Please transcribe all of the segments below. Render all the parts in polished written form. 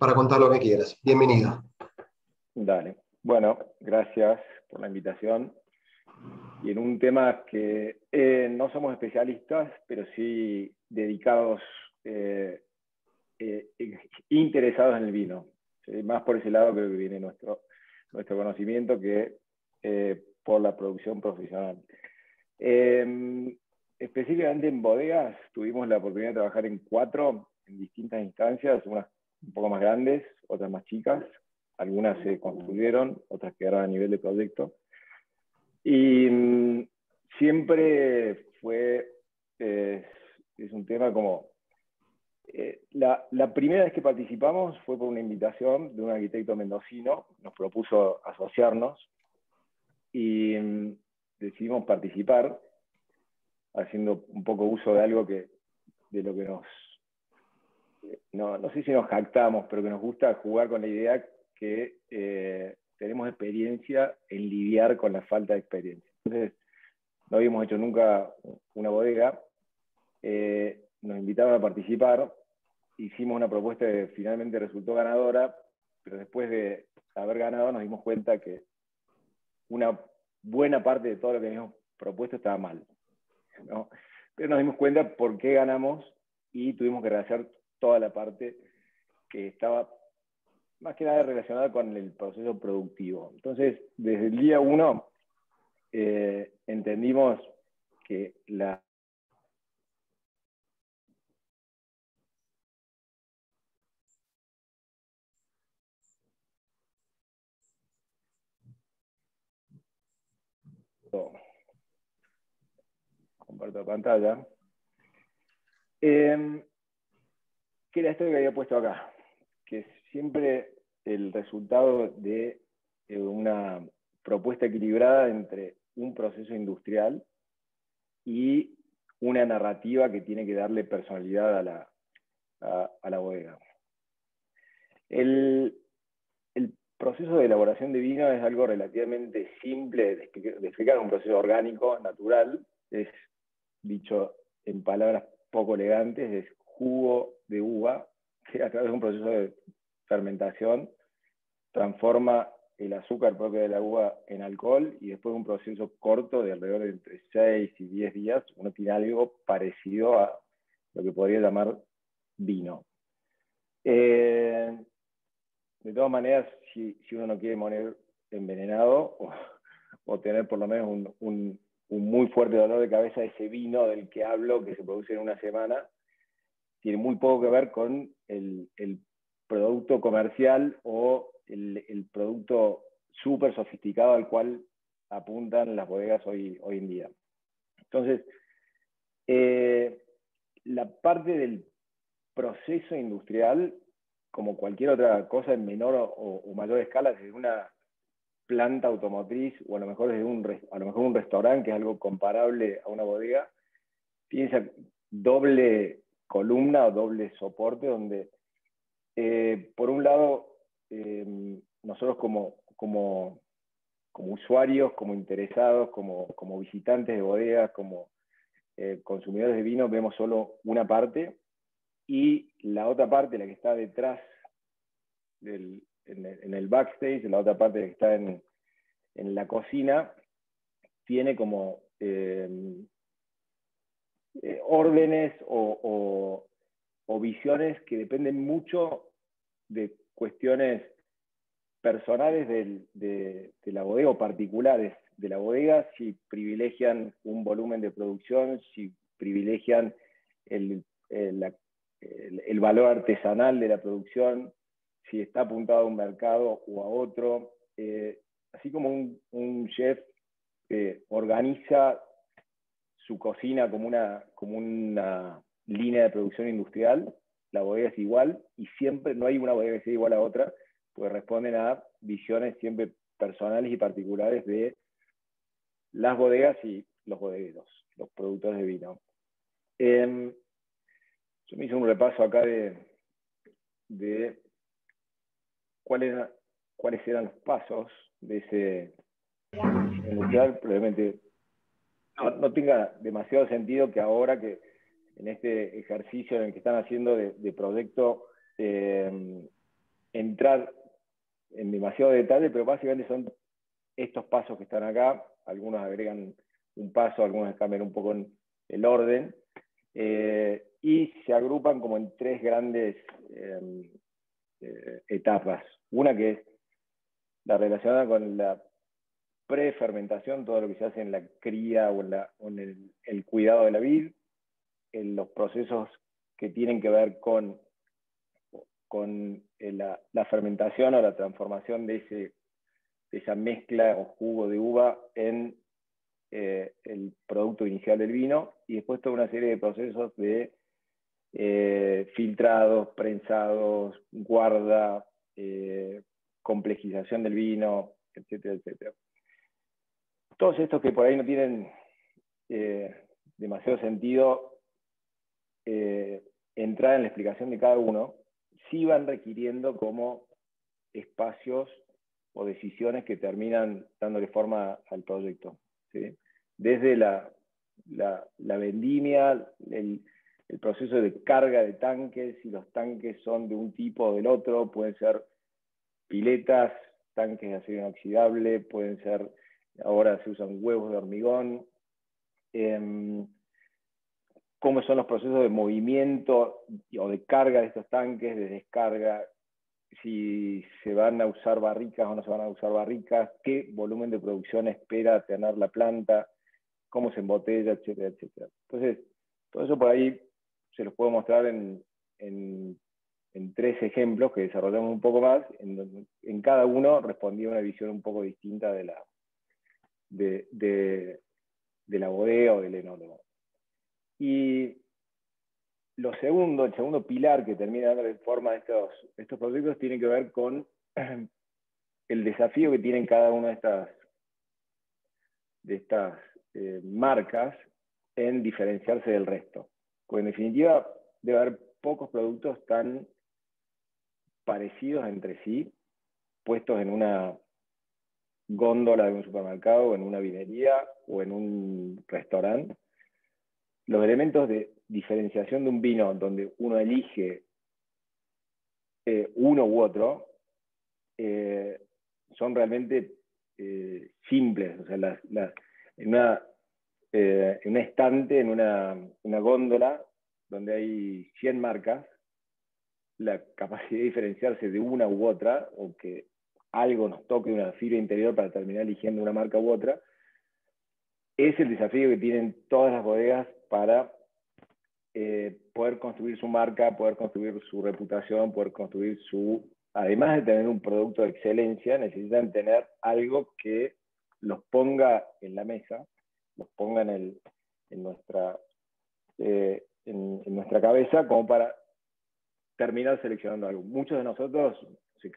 para contar lo que quieras. Bienvenido. Dale. Bueno, gracias por la invitación. Y en un tema que no somos especialistas, pero sí dedicados, interesados en el vino. Más por ese lado creo que viene nuestro conocimiento que por la producción profesional. Específicamente en bodegas tuvimos la oportunidad de trabajar en 4 en distintas instancias, unas un poco más grandes, otras más chicas, algunas se construyeron, otras quedaron a nivel de proyecto. Y siempre fue, es un tema como, la primera vez que participamos fue por una invitación de un arquitecto mendocino, nos propuso asociarnos y decidimos participar, haciendo un poco uso de algo de lo que no sé si nos jactamos, pero que nos gusta jugar con la idea que tenemos experiencia en lidiar con la falta de experiencia. Entonces, no habíamos hecho nunca una bodega, nos invitaron a participar, hicimos una propuesta que finalmente resultó ganadora, pero después de haber ganado nos dimos cuenta que una buena parte de todo lo que habíamos propuesto estaba mal, ¿no? Pero nos dimos cuenta por qué ganamos y tuvimos que rehacer toda la parte que estaba más que nada relacionada con el proceso productivo. Entonces, desde el día 1 entendimos que comparto pantalla, que era esto que había puesto acá, que siempre el resultado de una propuesta equilibrada entre un proceso industrial y una narrativa que tiene que darle personalidad a la bodega. El proceso de elaboración de vino es algo relativamente simple de explicar, un proceso orgánico, natural, es, dicho en palabras poco elegantes, es jugo de uva que a través de un proceso de fermentación transforma el azúcar propio de la uva en alcohol, y después de un proceso corto de alrededor de entre 6 y 10 días, uno tiene algo parecido a lo que podría llamar vino. De todas maneras, si uno no quiere morir envenenado o tener por lo menos un muy fuerte dolor de cabeza, ese vino del que hablo, que se produce en una semana, tiene muy poco que ver con el producto comercial o el producto súper sofisticado al cual apuntan las bodegas hoy en día. Entonces, la parte del proceso industrial, como cualquier otra cosa en menor o mayor escala, desde una planta automotriz o a lo mejor desde un restaurante, que es algo comparable a una bodega, tiene esa doble columna o doble soporte donde, por un lado, nosotros como usuarios, como interesados, como visitantes de bodegas, como consumidores de vino, vemos solo una parte, y la otra parte, la que está detrás en el backstage, la otra parte que está en la cocina, tiene como órdenes o visiones que dependen mucho de cuestiones personales de la bodega o particulares de la bodega, si privilegian un volumen de producción, si privilegian el valor artesanal de la producción, si está apuntado a un mercado o a otro. Así como un chef organiza su cocina como una línea de producción industrial, la bodega es igual, y siempre no hay una bodega que sea igual a otra, pues responden a visiones siempre personales y particulares de las bodegas y los bodegueros, los productores de vino. Yo me hice un repaso acá de cuáles eran los pasos de ese industrial. Probablemente no tenga demasiado sentido que ahora, que en este ejercicio en el que están haciendo de proyecto, entrar en demasiado detalle, pero básicamente son estos pasos que están acá. Algunos agregan un paso, algunos cambian un poco el orden, y se agrupan como en tres grandes etapas. Una que es la relacionada con la prefermentación, todo lo que se hace en la cría o en el cuidado de la vid, en los procesos que tienen que ver con la fermentación o la transformación de esa mezcla o jugo de uva en el producto inicial del vino, y después toda una serie de procesos de filtrados, prensados, guarda, complejización del vino, etcétera, etcétera. Todos estos que por ahí no tienen demasiado sentido entrar en la explicación de cada uno, sí van requiriendo como espacios o decisiones que terminan dándole forma al proyecto, ¿sí? Desde la vendimia, el proceso de carga de tanques, si los tanques son de un tipo o del otro, pueden ser piletas, tanques de acero inoxidable, pueden ser, ahora se usan huevos de hormigón, cómo son los procesos de movimiento o de carga de estos tanques, de descarga, si se van a usar barricas o no se van a usar barricas, qué volumen de producción espera tener la planta, cómo se embotella, etcétera, etcétera. Entonces, todo eso por ahí se los puedo mostrar en tres ejemplos que desarrollamos un poco más, en cada uno respondía una visión un poco distinta de la bodega o del enólogo. Y el segundo pilar que termina dando forma a estos proyectos tiene que ver con el desafío que tienen cada una de estas marcas en diferenciarse del resto. Porque en definitiva debe haber pocos productos tan parecidos entre sí, puestos en una góndola de un supermercado, o en una vinería, o en un restaurante. Los elementos de diferenciación de un vino donde uno elige uno u otro son realmente simples. O sea, en un estante, en una góndola donde hay 100 marcas, la capacidad de diferenciarse de una u otra, o que algo nos toque una fibra interior para terminar eligiendo una marca u otra, es el desafío que tienen todas las bodegas para poder construir su marca, poder construir su reputación, poder construir además de tener un producto de excelencia, necesitan tener algo que los ponga en la mesa, los ponga en nuestra cabeza, como para terminar seleccionando algo. Muchos de nosotros,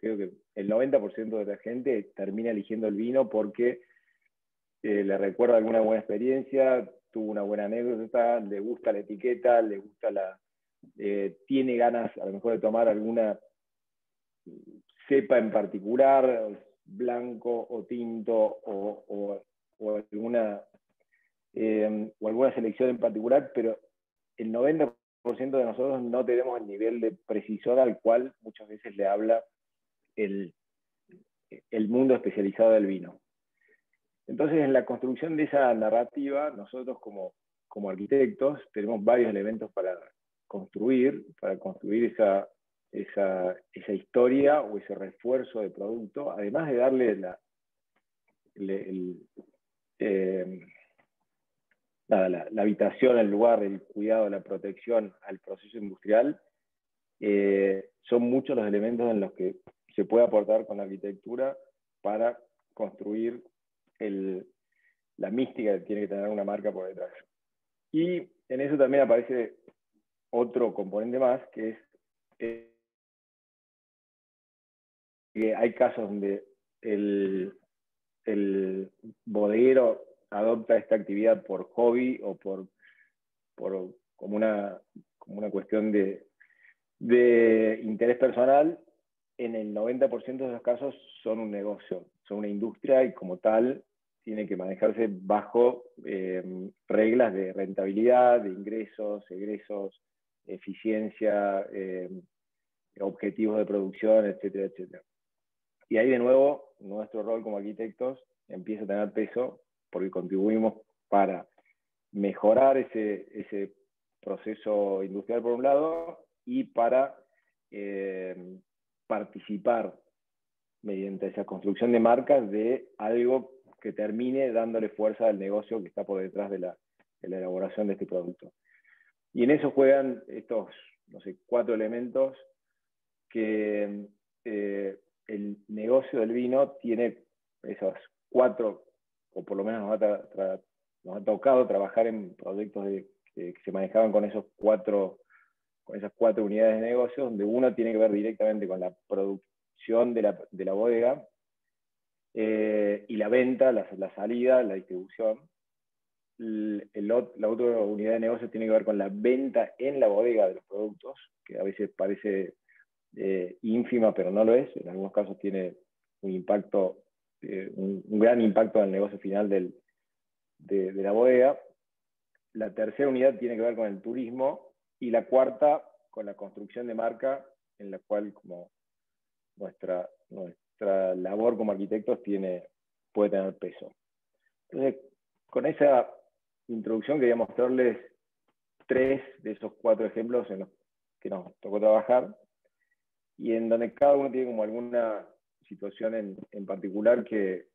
creo que el 90% de la gente termina eligiendo el vino porque le recuerda alguna buena experiencia, tuvo una buena anécdota, le gusta la etiqueta, le gusta tiene ganas a lo mejor de tomar alguna cepa en particular, blanco o tinto, o alguna selección en particular, pero el 90% de nosotros no tenemos el nivel de precisión al cual muchas veces le habla el mundo especializado del vino. Entonces, en la construcción de esa narrativa, nosotros como arquitectos tenemos varios elementos para construir esa historia o ese refuerzo de producto, además de darle la habitación, el lugar, el cuidado, la protección al proceso industrial. Son muchos los elementos en los que se puede aportar con la arquitectura para construir la mística que tiene que tener una marca por detrás. Y en eso también aparece otro componente más, que es que hay casos donde el bodeguero adopta esta actividad por hobby o como una cuestión de interés personal. En el 90% de los casos son un negocio, son una industria, y como tal tiene que manejarse bajo reglas de rentabilidad, de ingresos, egresos, eficiencia, objetivos de producción, etcétera, etcétera. Y ahí de nuevo, nuestro rol como arquitectos empieza a tener peso porque contribuimos para mejorar ese proceso industrial por un lado y para participar mediante esa construcción de marcas de algo que termine dándole fuerza al negocio que está por detrás de la elaboración de este producto. Y en eso juegan estos, no sé, 4 elementos que el negocio del vino tiene esos 4, o por lo menos nos ha tocado trabajar en proyectos que se manejaban con esas 4 unidades de negocio, donde uno tiene que ver directamente con la producción de la bodega y la venta, la salida, la distribución. La otra unidad de negocio tiene que ver con la venta en la bodega de los productos, que a veces parece ínfima, pero no lo es. En algunos casos tiene un impacto, un gran impacto en el negocio final de la bodega. La tercera unidad tiene que ver con el turismo y la cuarta con la construcción de marca, en la cual como nuestra labor como arquitectos puede tener peso. Entonces, con esa introducción quería mostrarles 3 de esos 4 ejemplos en los que nos tocó trabajar y en donde cada uno tiene como alguna situación en particular que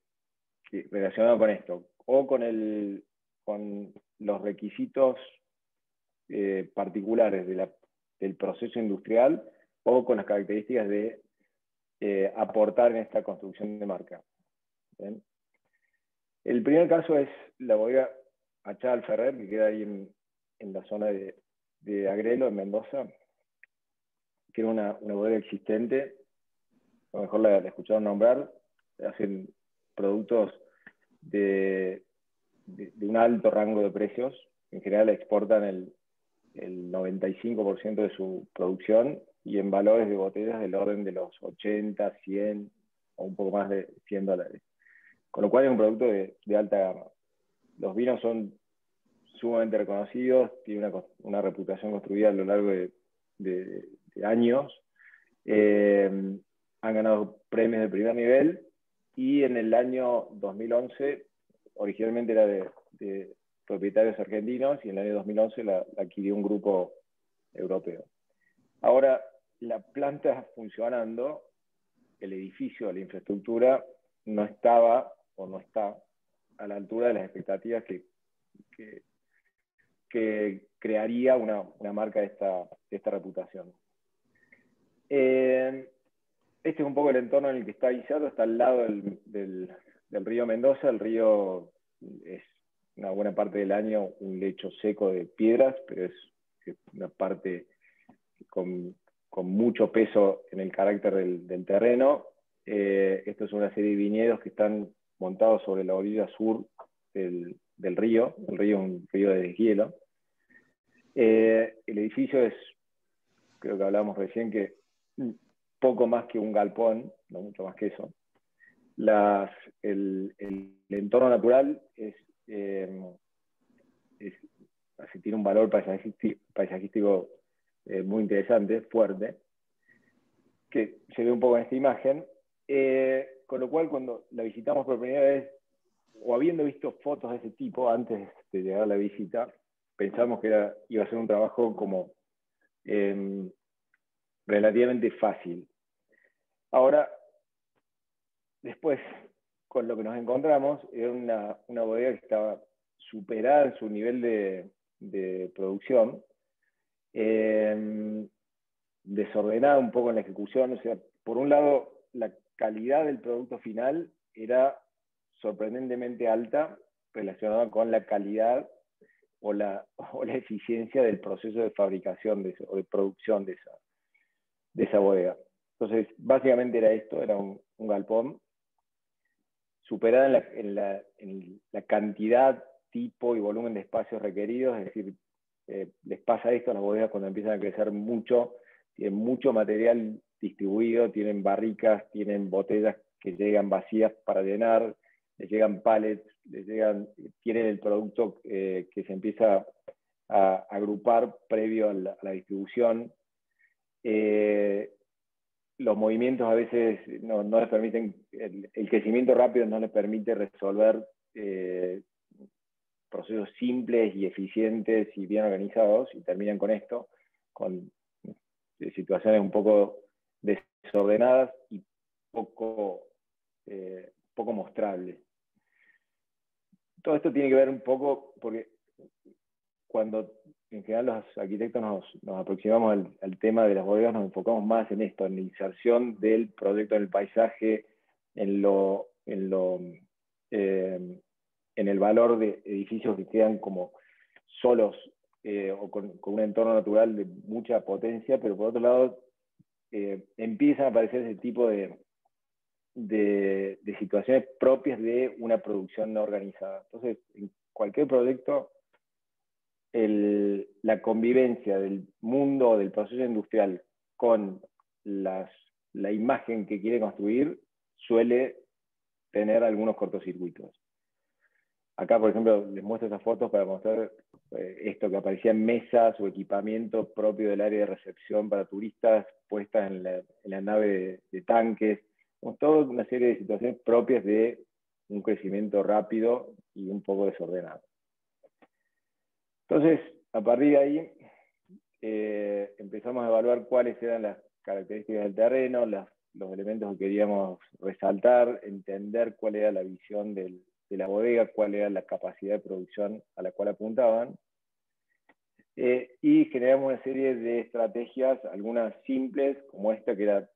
relacionada con esto, o con los requisitos particulares del proceso industrial, o con las características de aportar en esta construcción de marca. ¿Bien? El primer caso es la bodega Achá Ferrer, que queda ahí en la zona de Agrelo, en Mendoza, que era una bodega existente, a lo mejor la escucharon nombrar, hacen productos de un alto rango de precios, en general exportan el 95% de su producción y en valores de botellas del orden de los 80, 100 o un poco más de $100. Con lo cual es un producto de alta gama. Los vinos son sumamente reconocidos, tienen una reputación construida a lo largo de años. Han ganado premios de primer nivel y en el año 2011, originalmente era de propietarios argentinos y en el año 2011 la adquirió un grupo europeo. Ahora, la planta funcionando, el edificio, la infraestructura, no estaba o no está a la altura de las expectativas que crearía una marca de esta reputación. Este es un poco el entorno en el que está Guillermo, está al lado del río Mendoza. El río es una buena parte del año un lecho seco de piedras, pero es una parte con mucho peso en el carácter del terreno. Esto es una serie de viñedos que están montados sobre la orilla sur del río. El río es un río de deshielo. El edificio es, creo que hablábamos recién, que poco más que un galpón, no mucho más que eso. El entorno natural tiene un valor paisajístico muy interesante, fuerte, que se ve un poco en esta imagen, con lo cual cuando la visitamos por primera vez, o habiendo visto fotos de ese tipo antes de llegar a la visita, pensamos que iba a ser un trabajo como relativamente fácil. Ahora, después, con lo que nos encontramos, era una bodega que estaba superada en su nivel de producción, desordenada un poco en la ejecución. O sea, por un lado, la calidad del producto final era sorprendentemente alta relacionada con la calidad o la eficiencia del proceso de fabricación o de producción de esa bodega. Entonces, básicamente era esto, era un galpón, superada en la cantidad, tipo y volumen de espacios requeridos. Es decir, les pasa esto a las bodegas cuando empiezan a crecer mucho, tienen mucho material distribuido, tienen barricas, tienen botellas que llegan vacías para llenar, les llegan pallets, tienen el producto que se empieza a agrupar previo a la distribución. los movimientos a veces no les permiten, el crecimiento rápido no les permite resolver procesos simples y eficientes y bien organizados, y terminan con esto, con situaciones un poco desordenadas y poco mostrables. Todo esto tiene que ver un poco, porque cuando en general los arquitectos nos aproximamos al tema de las bodegas, nos enfocamos más en esto, en la inserción del proyecto en el paisaje, en el valor de edificios que quedan como solos o con un entorno natural de mucha potencia, pero por otro lado empiezan a aparecer ese tipo de situaciones propias de una producción no organizada. Entonces, en cualquier proyecto, la convivencia del mundo, del proceso industrial con la imagen que quiere construir suele tener algunos cortocircuitos. Acá, por ejemplo, les muestro estas fotos para mostrar esto que aparecía en mesas o equipamiento propio del área de recepción para turistas puestas en la nave de tanques. Toda una serie de situaciones propias de un crecimiento rápido y un poco desordenado. Entonces, a partir de ahí, empezamos a evaluar cuáles eran las características del terreno, los elementos que queríamos resaltar, entender cuál era la visión de la bodega, cuál era la capacidad de producción a la cual apuntaban, y generamos una serie de estrategias, algunas simples, como esta, que era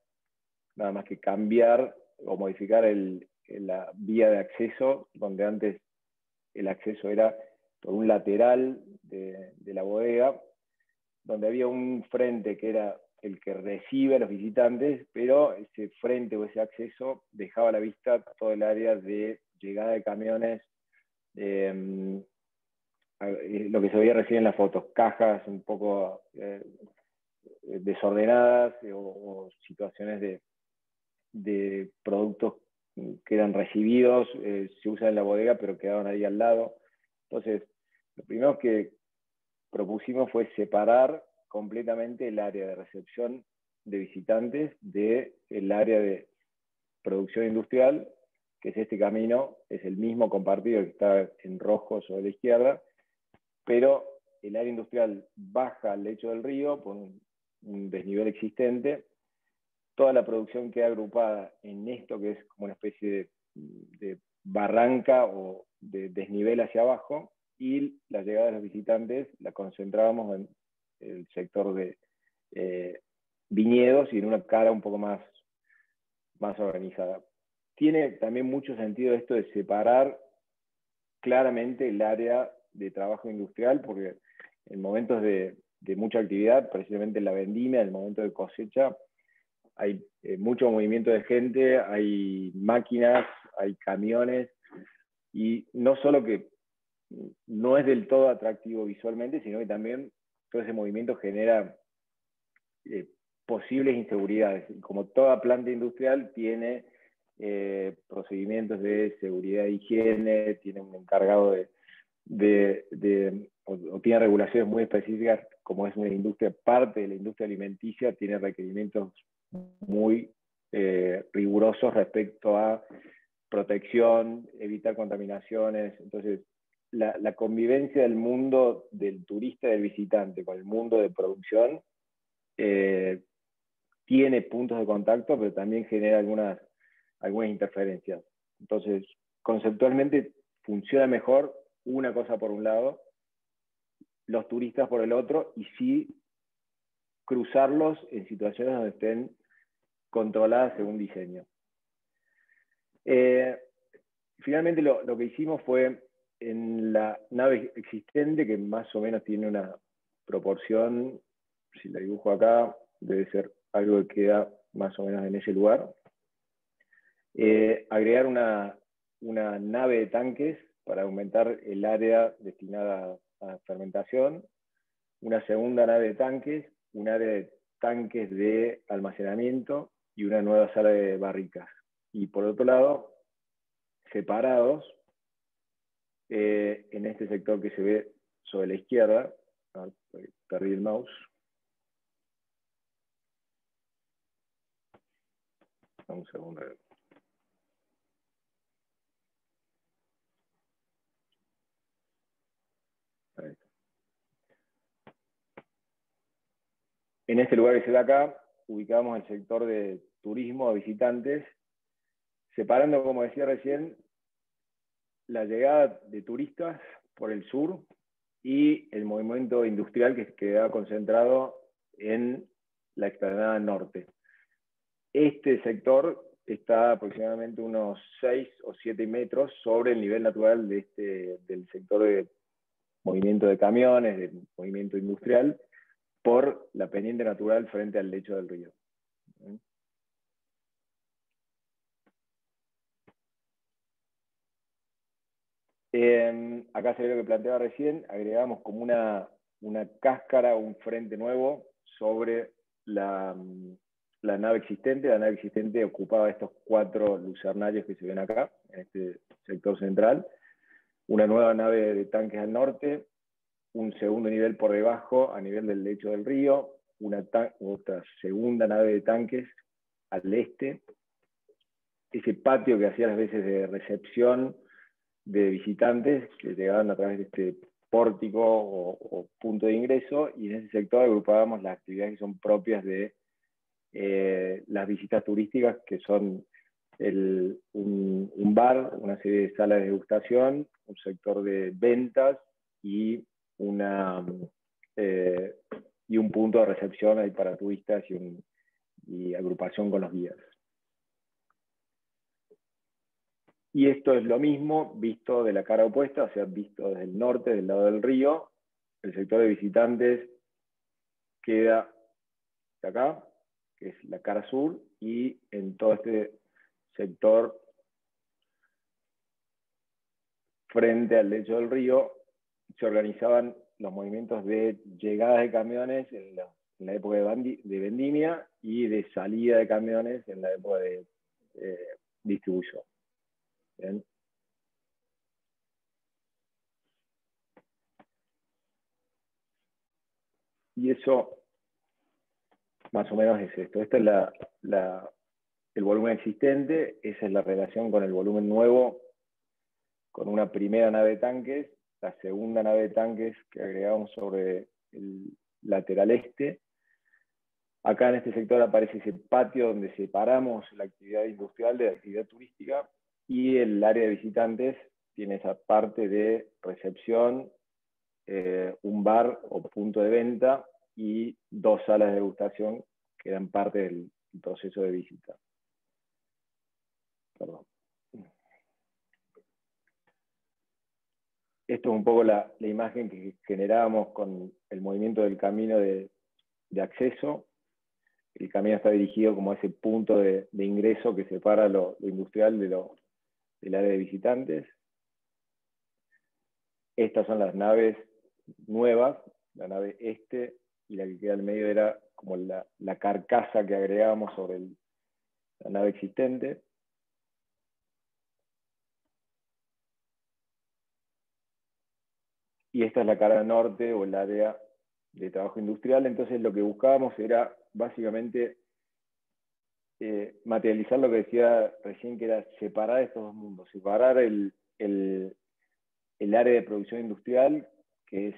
nada más que cambiar o modificar la vía de acceso, donde antes el acceso era por un lateral de la bodega, donde había un frente que era el que recibe a los visitantes, pero ese frente o ese acceso dejaba a la vista todo el área de llegada de camiones, lo que se veía recién en las fotos, cajas un poco desordenadas o situaciones de productos que eran recibidos, se usan en la bodega, pero quedaban ahí al lado. Entonces, lo primero que propusimos fue separar completamente el área de recepción de visitantes del área de producción industrial, que es este camino, es el mismo compartido que está en rojo sobre la izquierda, pero el área industrial baja al lecho del río por un desnivel existente. Toda la producción queda agrupada en esto que es como una especie de barranca o de desnivel hacia abajo, y la llegada de los visitantes la concentrábamos en el sector de viñedos y en una cara un poco más organizada. Tiene también mucho sentido esto de separar claramente el área de trabajo industrial, porque en momentos de mucha actividad, precisamente en la vendimia, en el momento de cosecha, hay mucho movimiento de gente, hay máquinas, hay camiones, y no solo que no es del todo atractivo visualmente, sino que también todo ese movimiento genera posibles inseguridades. Como toda planta industrial tiene procedimientos de seguridad e higiene, tiene un encargado o tiene regulaciones muy específicas, como es una industria, parte de la industria alimenticia, tiene requerimientos muy rigurosos respecto a protección, evitar contaminaciones. Entonces, la convivencia del mundo del turista y del visitante con el mundo de producción tiene puntos de contacto, pero también genera algunas interferencias. Entonces, conceptualmente funciona mejor una cosa por un lado, los turistas por el otro, y sí cruzarlos en situaciones donde estén controladas según diseño. Finalmente lo que hicimos fue, en la nave existente, que más o menos tiene una proporción, si la dibujo acá, debe ser algo que queda más o menos en ese lugar, agregar una nave de tanques para aumentar el área destinada a fermentación, una segunda nave de tanques, un área de tanques de almacenamiento y una nueva sala de barricas. Y por otro lado, separados, en este sector que se ve sobre la izquierda, perdí el mouse, Un segundo. Ahí está. En este lugar que se ve acá, ubicamos el sector de turismo de visitantes, separando, como decía recién, la llegada de turistas por el sur y el movimiento industrial que queda concentrado en la explanada norte. Este sector está aproximadamente unos 6 o 7 metros sobre el nivel natural del sector de movimiento de camiones, de movimiento industrial, por la pendiente natural frente al lecho del río. Acá se ve lo que planteaba recién, agregamos como una cáscara, un frente nuevo sobre la nave existente. La nave existente ocupaba estos 4 lucernarios que se ven acá, en este sector central. Una nueva nave de tanques al norte, un segundo nivel por debajo, a nivel del lecho del río, otra segunda nave de tanques al este. Ese patio que hacía las veces de recepción de visitantes que llegaban a través de este pórtico o punto de ingreso, y en ese sector agrupábamos las actividades que son propias de las visitas turísticas, que son un bar, una serie de salas de degustación, un sector de ventas y un punto de recepción ahí para turistas y agrupación con los guías. Y esto es lo mismo visto de la cara opuesta, o sea, visto desde el norte, del lado del río. El sector de visitantes queda de acá, que es la cara sur, y en todo este sector frente al lecho del río se organizaban los movimientos de llegada de camiones en la época de vendimia y de salida de camiones en la época de distribución. ¿Bien? Y eso más o menos es esto. Este es el volumen existente, esa es la relación con el volumen nuevo, con una primera nave de tanques, la segunda nave de tanques que agregamos sobre el lateral este. Acá en este sector aparece ese patio donde separamos la actividad industrial de la actividad turística, y el área de visitantes tiene esa parte de recepción, un bar o punto de venta y 2 salas de degustación que eran parte del proceso de visita. Perdón. Esto es un poco la imagen que generábamos con el movimiento del camino de acceso. El camino está dirigido como a ese punto de ingreso que separa lo industrial del área de visitantes. Estas son las naves nuevas, la nave este, y la que queda al medio era como la carcasa que agregábamos sobre la nave existente. Y esta es la cara norte, o el área de trabajo industrial. Entonces lo que buscábamos era básicamente materializar lo que decía recién, que era separar estos dos mundos, separar el área de producción industrial, que es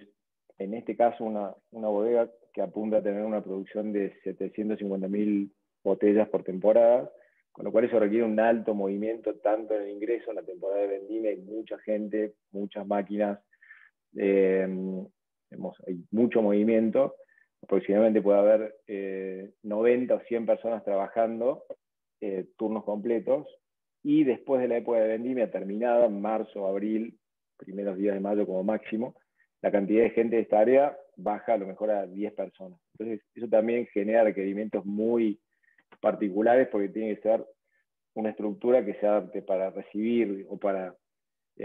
en este caso una bodega que apunta a tener una producción de 750.000 botellas por temporada, con lo cual eso requiere un alto movimiento tanto en el ingreso, en la temporada de vendimia, hay mucha gente, muchas máquinas, hay mucho movimiento. Aproximadamente puede haber 90 o 100 personas trabajando turnos completos, y después de la época de vendimia terminada, en marzo, abril, primeros días de mayo como máximo, la cantidad de gente de esta área baja a lo mejor a 10 personas. Entonces eso también genera requerimientos muy particulares, porque tiene que ser una estructura que se adapte para recibir o para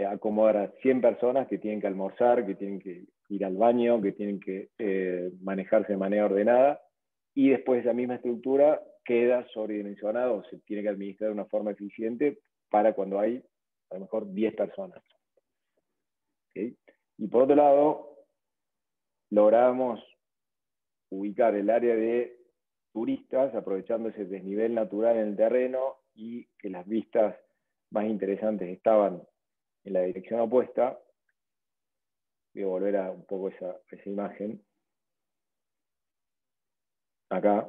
acomodar a 100 personas que tienen que almorzar, que tienen que ir al baño, que tienen que manejarse de manera ordenada, y después esa misma estructura queda sobredimensionada o se tiene que administrar de una forma eficiente para cuando hay a lo mejor 10 personas. ¿Okay? Y por otro logrado, logramos ubicar el área de turistas, aprovechando ese desnivel natural en el terreno y que las vistas más interesantes estaban en la dirección opuesta. Voy a volver a un poco esa imagen. Acá.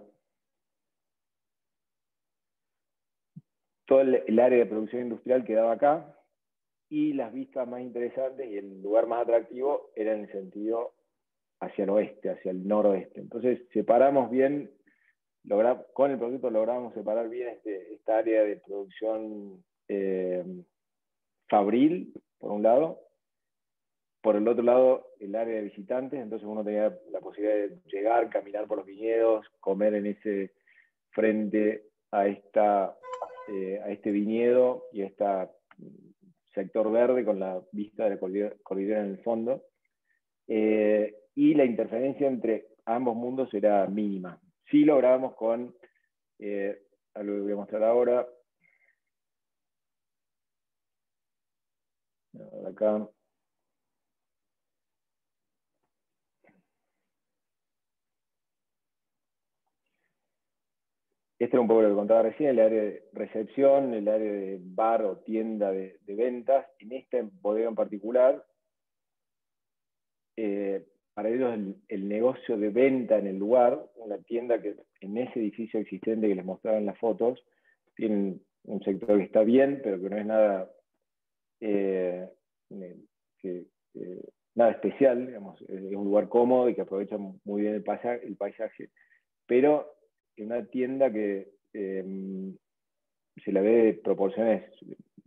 Todo el área de producción industrial quedaba acá, y las vistas más interesantes y el lugar más atractivo era en el sentido hacia el oeste, hacia el noroeste. Entonces separamos bien, con el proyecto logramos separar bien esta área de producción fabril, por un lado. Por el otro lado, el área de visitantes, entonces uno tenía la posibilidad de llegar, caminar por los viñedos, comer en ese frente a este viñedo y a este sector verde con la vista de la cordillera en el fondo. Y la interferencia entre ambos mundos era mínima. Sí lográbamos con algo que voy a mostrar ahora. Acá. Este era un poco lo que contaba recién, el área de recepción, el área de bar o tienda de ventas. En esta bodega en particular, para ellos el negocio de venta en el lugar, una tienda que en ese edificio existente que les mostraba en las fotos, tienen un sector que está bien, pero que no es nada, nada especial, digamos, es un lugar cómodo y que aprovecha muy bien el paisaje, pero en una tienda que se la ve de proporciones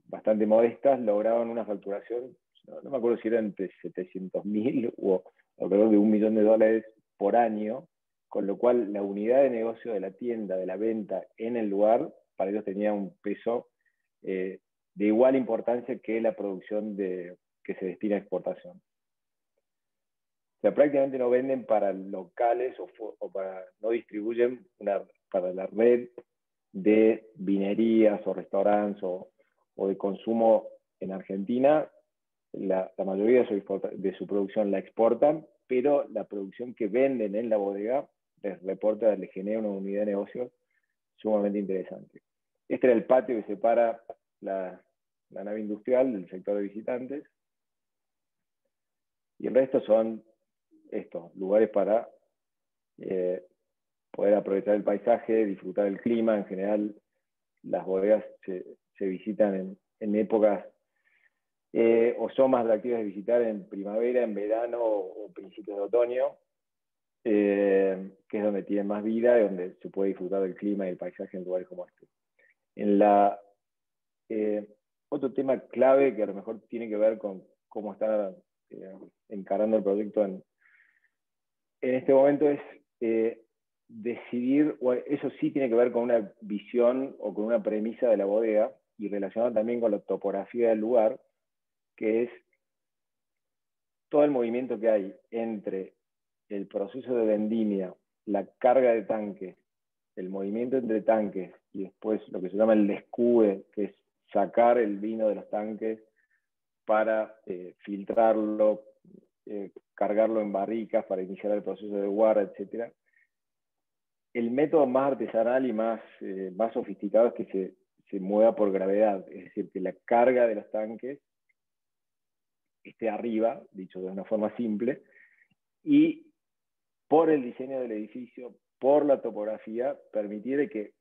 bastante modestas, lograban una facturación, no me acuerdo si era entre 700.000 o alrededor de $1 millón por año, con lo cual la unidad de negocio de la tienda, de la venta en el lugar, para ellos tenía un peso de igual importancia que la producción que se destina a exportación. O sea, prácticamente no venden para locales o no distribuyen para la red de vinerías o restaurantes o de consumo en Argentina. La mayoría de su producción la exportan, pero la producción que venden en la bodega les genera una unidad de negocios sumamente interesante. Este era el patio que separa la nave industrial del sector de visitantes, y el resto son estos lugares para poder aprovechar el paisaje, disfrutar el clima. En general, las bodegas se visitan en épocas o son más atractivas de visitar en primavera, en verano o principios de otoño, que es donde tienen más vida y donde se puede disfrutar del clima y el paisaje en lugares como este. Otro tema clave que a lo mejor tiene que ver con cómo está encarando el proyecto en este momento es decidir, o eso sí tiene que ver con una visión o con una premisa de la bodega, y relacionado también con la topografía del lugar, que es todo el movimiento que hay entre el proceso de vendimia, la carga de tanques, el movimiento entre tanques y después lo que se llama el descube, que es sacar el vino de los tanques para filtrarlo, cargarlo en barricas para iniciar el proceso de guarda, etc. El método más artesanal y más sofisticado es que se mueva por gravedad, es decir, que la carga de los tanques esté arriba, dicho de una forma simple, y por el diseño del edificio, por la topografía, permitir que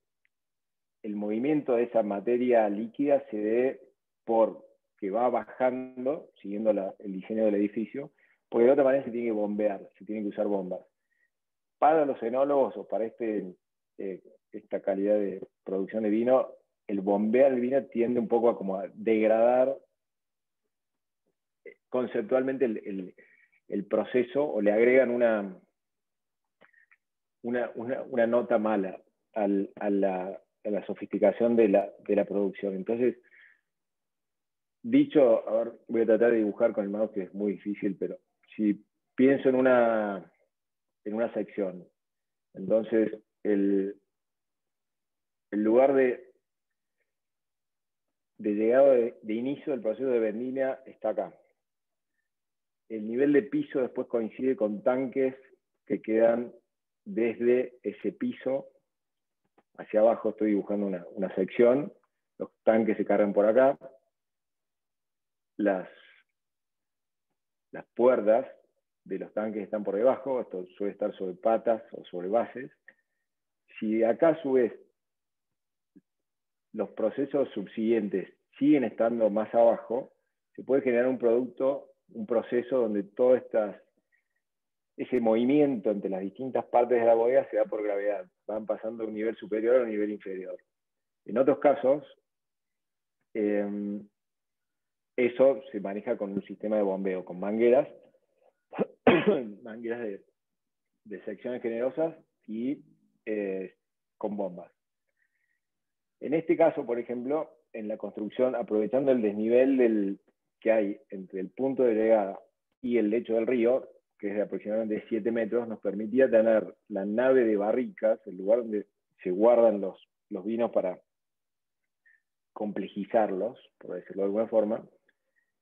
el movimiento de esa materia líquida se dé que va bajando, siguiendo el diseño del edificio, porque de otra manera se tiene que bombear, se tienen que usar bombas. Para los enólogos o para esta calidad de producción de vino, el bombear el vino tiende un poco a degradar conceptualmente el proceso, o le agregan una nota mala a la sofisticación de la producción. Entonces, dicho, a ver, voy a tratar de dibujar con el mouse, que es muy difícil, pero si pienso en una sección, entonces el lugar de llegado de inicio del proceso de vendimia está acá. El nivel de piso después coincide con tanques que quedan desde ese piso hacia abajo estoy dibujando una sección, los tanques se cargan por acá, las puertas de los tanques están por debajo, esto suele estar sobre patas o sobre bases. Si acá a su vez los procesos subsiguientes siguen estando más abajo, se puede generar un producto, un proceso donde todo ese movimiento entre las distintas partes de la bodega se da por gravedad, van pasando de un nivel superior a un nivel inferior. En otros casos, eso se maneja con un sistema de bombeo, con mangueras, mangueras de secciones generosas y con bombas. En este caso, por ejemplo, en la construcción, aprovechando el desnivel que hay entre el punto de llegada y el lecho del río, que es de aproximadamente 7 metros, nos permitía tener la nave de barricas, el lugar donde se guardan los vinos para complejizarlos, por decirlo de alguna forma,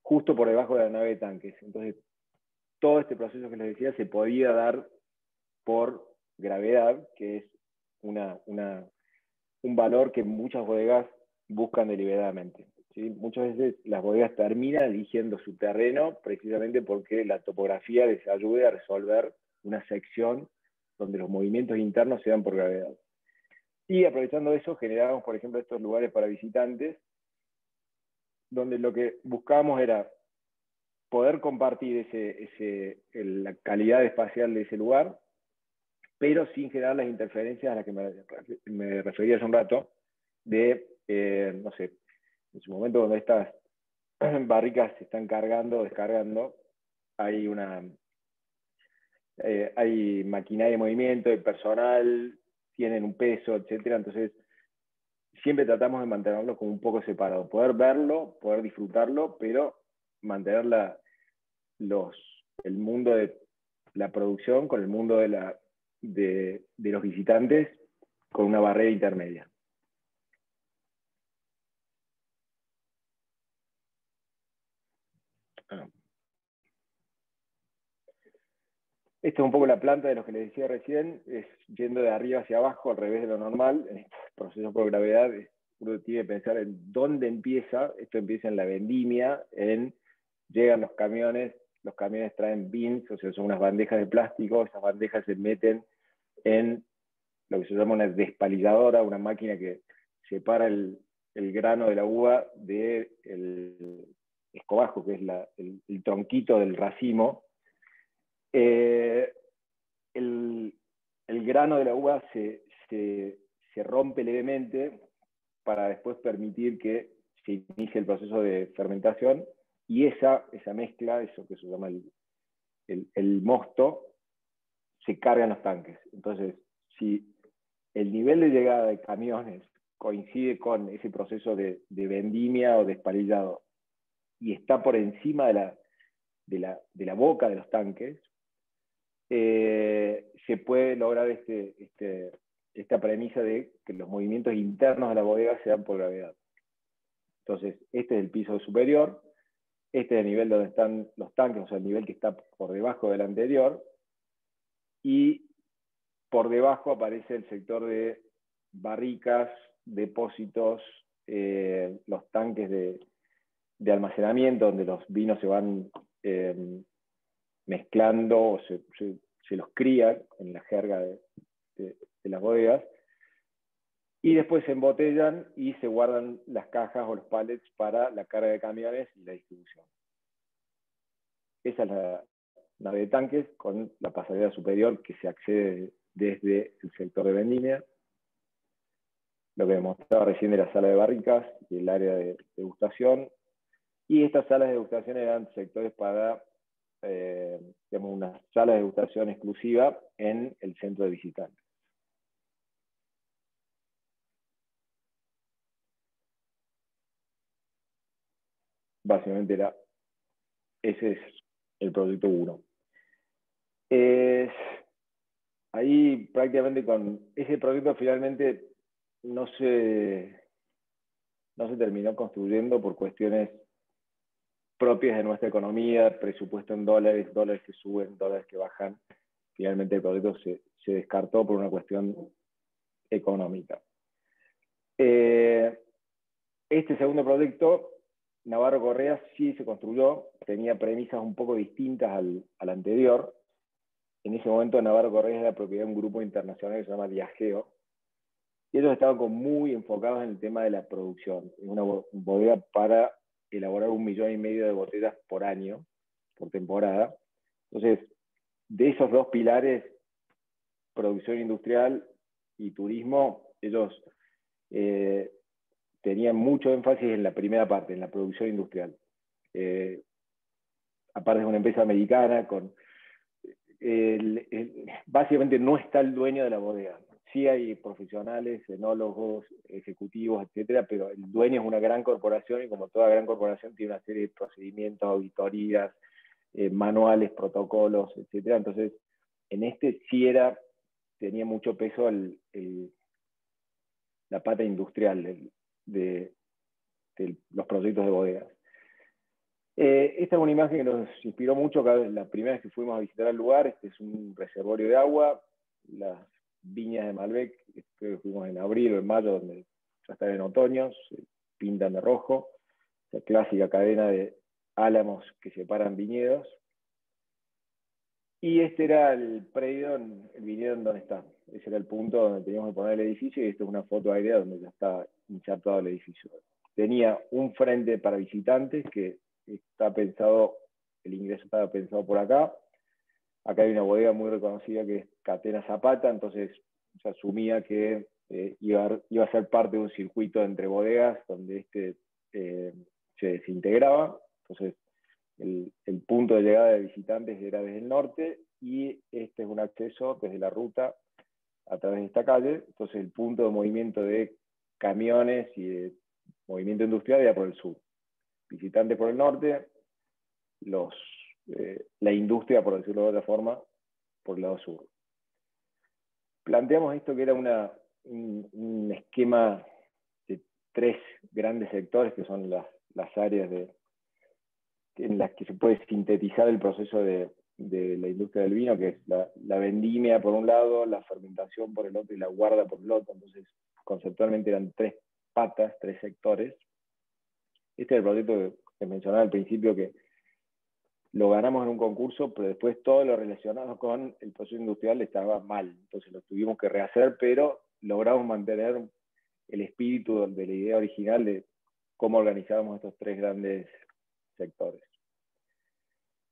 justo por debajo de la nave de tanques. Entonces, todo este proceso que les decía se podía dar por gravedad, que es un valor que muchas bodegas buscan deliberadamente. ¿Sí? Muchas veces las bodegas terminan eligiendo su terreno precisamente porque la topografía les ayude a resolver una sección donde los movimientos internos se dan por gravedad. Y aprovechando eso, generamos, por ejemplo, estos lugares para visitantes, donde lo que buscábamos era poder compartir la calidad espacial de ese lugar, pero sin generar las interferencias a las que me refería hace un rato, no sé, en su momento cuando estas barricas se están cargando o descargando, hay maquinaria de movimiento, hay personal, tienen un peso, etcétera. Entonces, siempre tratamos de mantenerlo como un poco separado, poder verlo, poder disfrutarlo, pero mantener el mundo de la producción con el mundo de los visitantes con una barrera intermedia. Esta es un poco la planta de lo que les decía recién, es yendo de arriba hacia abajo, al revés de lo normal. En este proceso por gravedad, uno tiene que pensar en dónde empieza. Esto empieza en la vendimia, llegan los camiones traen bins, o sea, son unas bandejas de plástico, esas bandejas se meten en lo que se llama una despalilladora, una máquina que separa el grano de la uva del escobajo, que es el tronquito del racimo. El grano de la uva se rompe levemente para después permitir que se inicie el proceso de fermentación, y esa mezcla, eso que se llama el mosto, se carga en los tanques. Entonces, si el nivel de llegada de camiones coincide con ese proceso de vendimia o despalillado y está por encima de la boca de los tanques, se puede lograr esta premisa de que los movimientos internos de la bodega se dan por gravedad. Entonces, este es el piso superior, este es el nivel donde están los tanques, o sea, el nivel que está por debajo del anterior, y por debajo aparece el sector de barricas, depósitos, los tanques de almacenamiento, donde los vinos se van mezclando o se los cría en la jerga de las bodegas, y después se embotellan y se guardan las cajas o los pallets para la carga de camiones y la distribución. Esa es la nave de tanques con la pasarela superior que se accede desde el sector de vendimia. Lo que mostraba recién de la sala de barricas y el área de degustación. Y estas salas de degustación eran sectores para, digamos, una sala de degustación exclusiva en el centro de visitantes. Básicamente ese es el producto 1. Ahí prácticamente con ese producto finalmente no se terminó construyendo por cuestiones propias de nuestra economía, presupuesto en dólares que suben, dólares que bajan. Finalmente el producto se descartó por una cuestión económica. Este segundo proyecto, Navarro Correa, sí se construyó, tenía premisas un poco distintas al anterior. En ese momento Navarro Correa era propiedad de un grupo internacional que se llama Diageo, y ellos estaban muy enfocados en el tema de la producción. Es una bodega para elaborar 1,5 millones de botellas por año, por temporada. Entonces, de esos dos pilares, producción industrial y turismo, ellos tenían mucho énfasis en la primera parte, en la producción industrial. Aparte es una empresa americana, básicamente no está el dueño de la bodega. Sí hay profesionales, enólogos, ejecutivos, etcétera, pero el dueño es una gran corporación y como toda gran corporación tiene una serie de procedimientos, auditorías, manuales, protocolos, etcétera. Entonces, en este sí tenía mucho peso la pata industrial de los proyectos de bodegas. Esta es una imagen que nos inspiró mucho la primera vez que fuimos a visitar el lugar. Este es un reservorio de agua, las viñas de Malbec, creo que fuimos en abril o en mayo, donde ya están en otoño, se pintan de rojo, la clásica cadena de álamos que separan viñedos. Y este era el predio, el viñedo en donde está. Ese era el punto donde teníamos que poner el edificio, y esta es una foto aérea donde ya está insertado el edificio. Tenía un frente para visitantes que está pensado, el ingreso estaba pensado por acá. Acá hay una bodega muy reconocida que es Catena Zapata, entonces se asumía que iba a ser parte de un circuito entre bodegas donde se desintegraba. Entonces el punto de llegada de visitantes era desde el norte, y este es un acceso desde la ruta a través de esta calle. Entonces el punto de movimiento de camiones y de movimiento industrial era por el sur. Visitantes por el norte, la industria, por decirlo de otra forma, por el lado sur. Planteamos esto que era un esquema de 3 grandes sectores, que son las áreas en las que se puede sintetizar el proceso de la industria del vino, que es la vendimia por un lado, la fermentación por el otro y la guarda por el otro. Entonces, conceptualmente eran 3 patas, 3 sectores. Este es el proyecto que mencionaba al principio, que lo ganamos en un concurso, pero después todo lo relacionado con el proceso industrial estaba mal. Entonces lo tuvimos que rehacer, pero logramos mantener el espíritu de la idea original de cómo organizábamos estos 3 grandes sectores.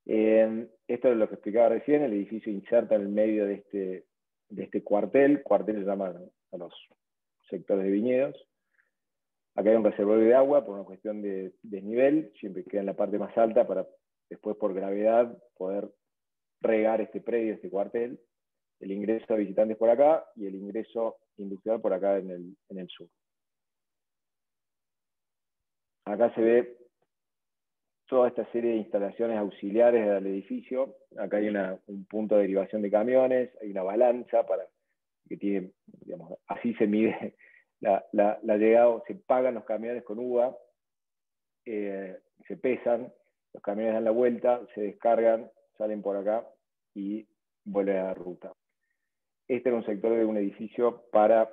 Esto es lo que explicaba recién. El edificio inserta en el medio de este cuartel. Cuartel se llama a los sectores de viñedos. Acá hay un reservorio de agua por una cuestión de desnivel, siempre queda en la parte más alta para después, por gravedad, poder regar este predio, este cuartel. El ingreso a visitantes por acá y el ingreso industrial por acá en el sur. Acá se ve toda esta serie de instalaciones auxiliares al edificio. Acá hay un punto de derivación de camiones, hay una balanza que tiene, digamos, así se mide la llegada. Se pagan los camiones con uva, se pesan, los camiones dan la vuelta, se descargan, salen por acá y vuelven a la ruta. Este era un sector de un edificio para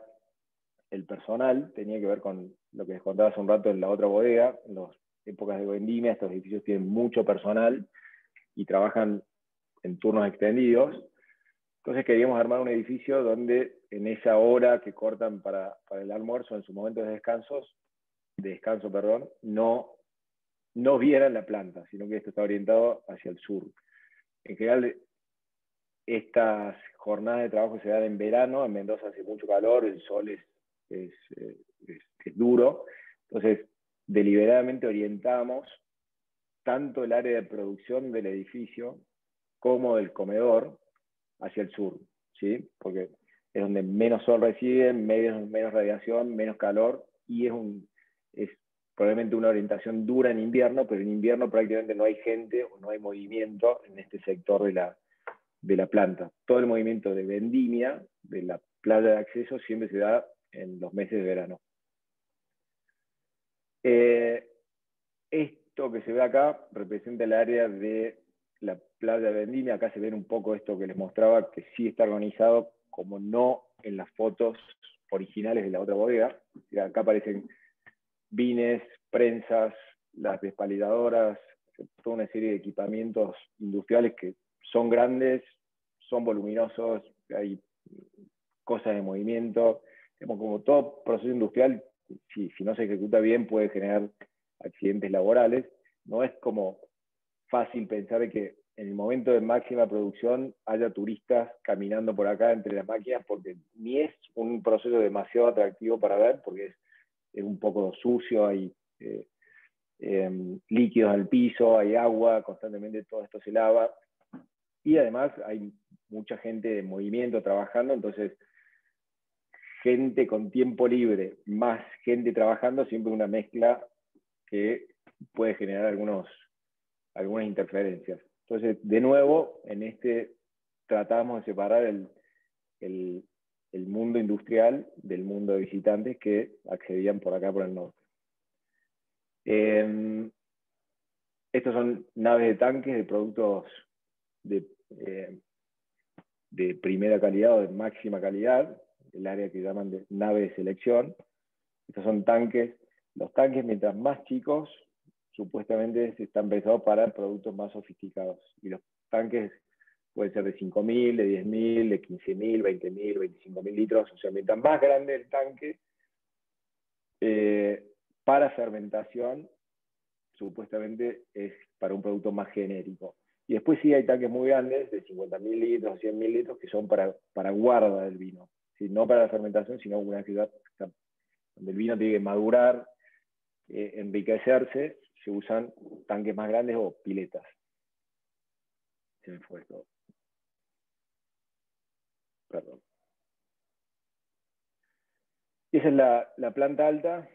el personal, tenía que ver con lo que les contaba hace un rato en la otra bodega. En las épocas de vendimia, estos edificios tienen mucho personal y trabajan en turnos extendidos. Entonces queríamos armar un edificio donde en esa hora que cortan para el almuerzo, en sus momentos de descanso, no vieran la planta, sino que esto está orientado hacia el sur. En general, estas jornadas de trabajo se dan en verano. En Mendoza hace mucho calor, el sol es duro. Entonces, deliberadamente orientamos tanto el área de producción del edificio como del comedor hacia el sur, ¿sí? Porque es donde menos sol recibe, menos radiación, menos calor, y es probablemente una orientación dura en invierno, pero en invierno prácticamente no hay gente o no hay movimiento en este sector de la planta. Todo el movimiento de vendimia, de la playa de acceso, siempre se da en los meses de verano. Esto que se ve acá representa el área de la playa de vendimia. Acá se ve un poco esto que les mostraba, que sí está organizado como no en las fotos originales de la otra bodega. Acá aparecen vines, prensas, las despalidadoras, toda una serie de equipamientos industriales que son grandes, son voluminosos, hay cosas de movimiento, como todo proceso industrial, si no se ejecuta bien puede generar accidentes laborales. No es como fácil pensar que en el momento de máxima producción haya turistas caminando por acá entre las máquinas, porque ni es un proceso demasiado atractivo para ver, porque es un poco sucio, hay líquidos al piso, hay agua, constantemente todo esto se lava, y además hay mucha gente de movimiento trabajando, entonces gente con tiempo libre más gente trabajando, siempre una mezcla que puede generar algunas interferencias. Entonces, de nuevo, en tratamos de separar el mundo industrial del mundo de visitantes que accedían por acá por el norte. Estos son naves de tanques de productos de primera calidad o de máxima calidad, el área que llaman de nave de selección. Estos son tanques. Los tanques, mientras más chicos, supuestamente están pensados para productos más sofisticados. Y los tanques pueden ser de 5.000, de 10.000, de 15.000, 20.000, 25.000 litros. O sea, mientras más grande el tanque, para fermentación, supuestamente es para un producto más genérico. Y después sí hay tanques muy grandes, de 50.000 litros, 100.000 litros, que son para guarda del vino. ¿Sí? No para la fermentación, sino una ciudad donde el vino tiene que madurar, enriquecerse, se usan tanques más grandes o piletas. Se me fue todo. Perdón. Esa es la planta alta.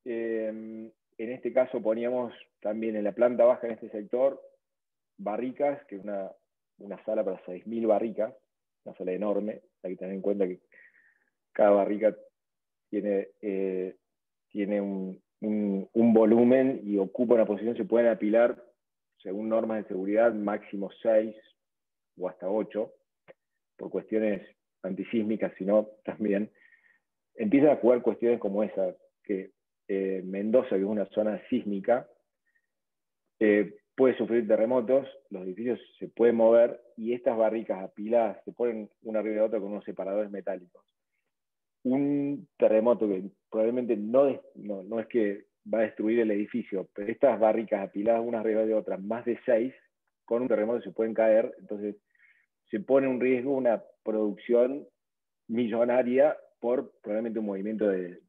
En este caso poníamos también en la planta baja, en este sector, barricas, que es una sala para 6.000 barricas, una sala enorme. Hay que tener en cuenta que cada barrica tiene un volumen y ocupa una posición, se pueden apilar, según normas de seguridad, máximo 6 o hasta 8, por cuestiones antisísmicas, sino también empiezan a jugar cuestiones como esa, que Mendoza, que es una zona sísmica, puede sufrir terremotos, los edificios se pueden mover y estas barricas apiladas se ponen una arriba de otra con unos separadores metálicos. Un terremoto que probablemente no es que va a destruir el edificio, pero estas barricas apiladas unas arriba de otras, más de 6, con un terremoto se pueden caer, entonces se pone en riesgo una producción millonaria por probablemente un movimiento de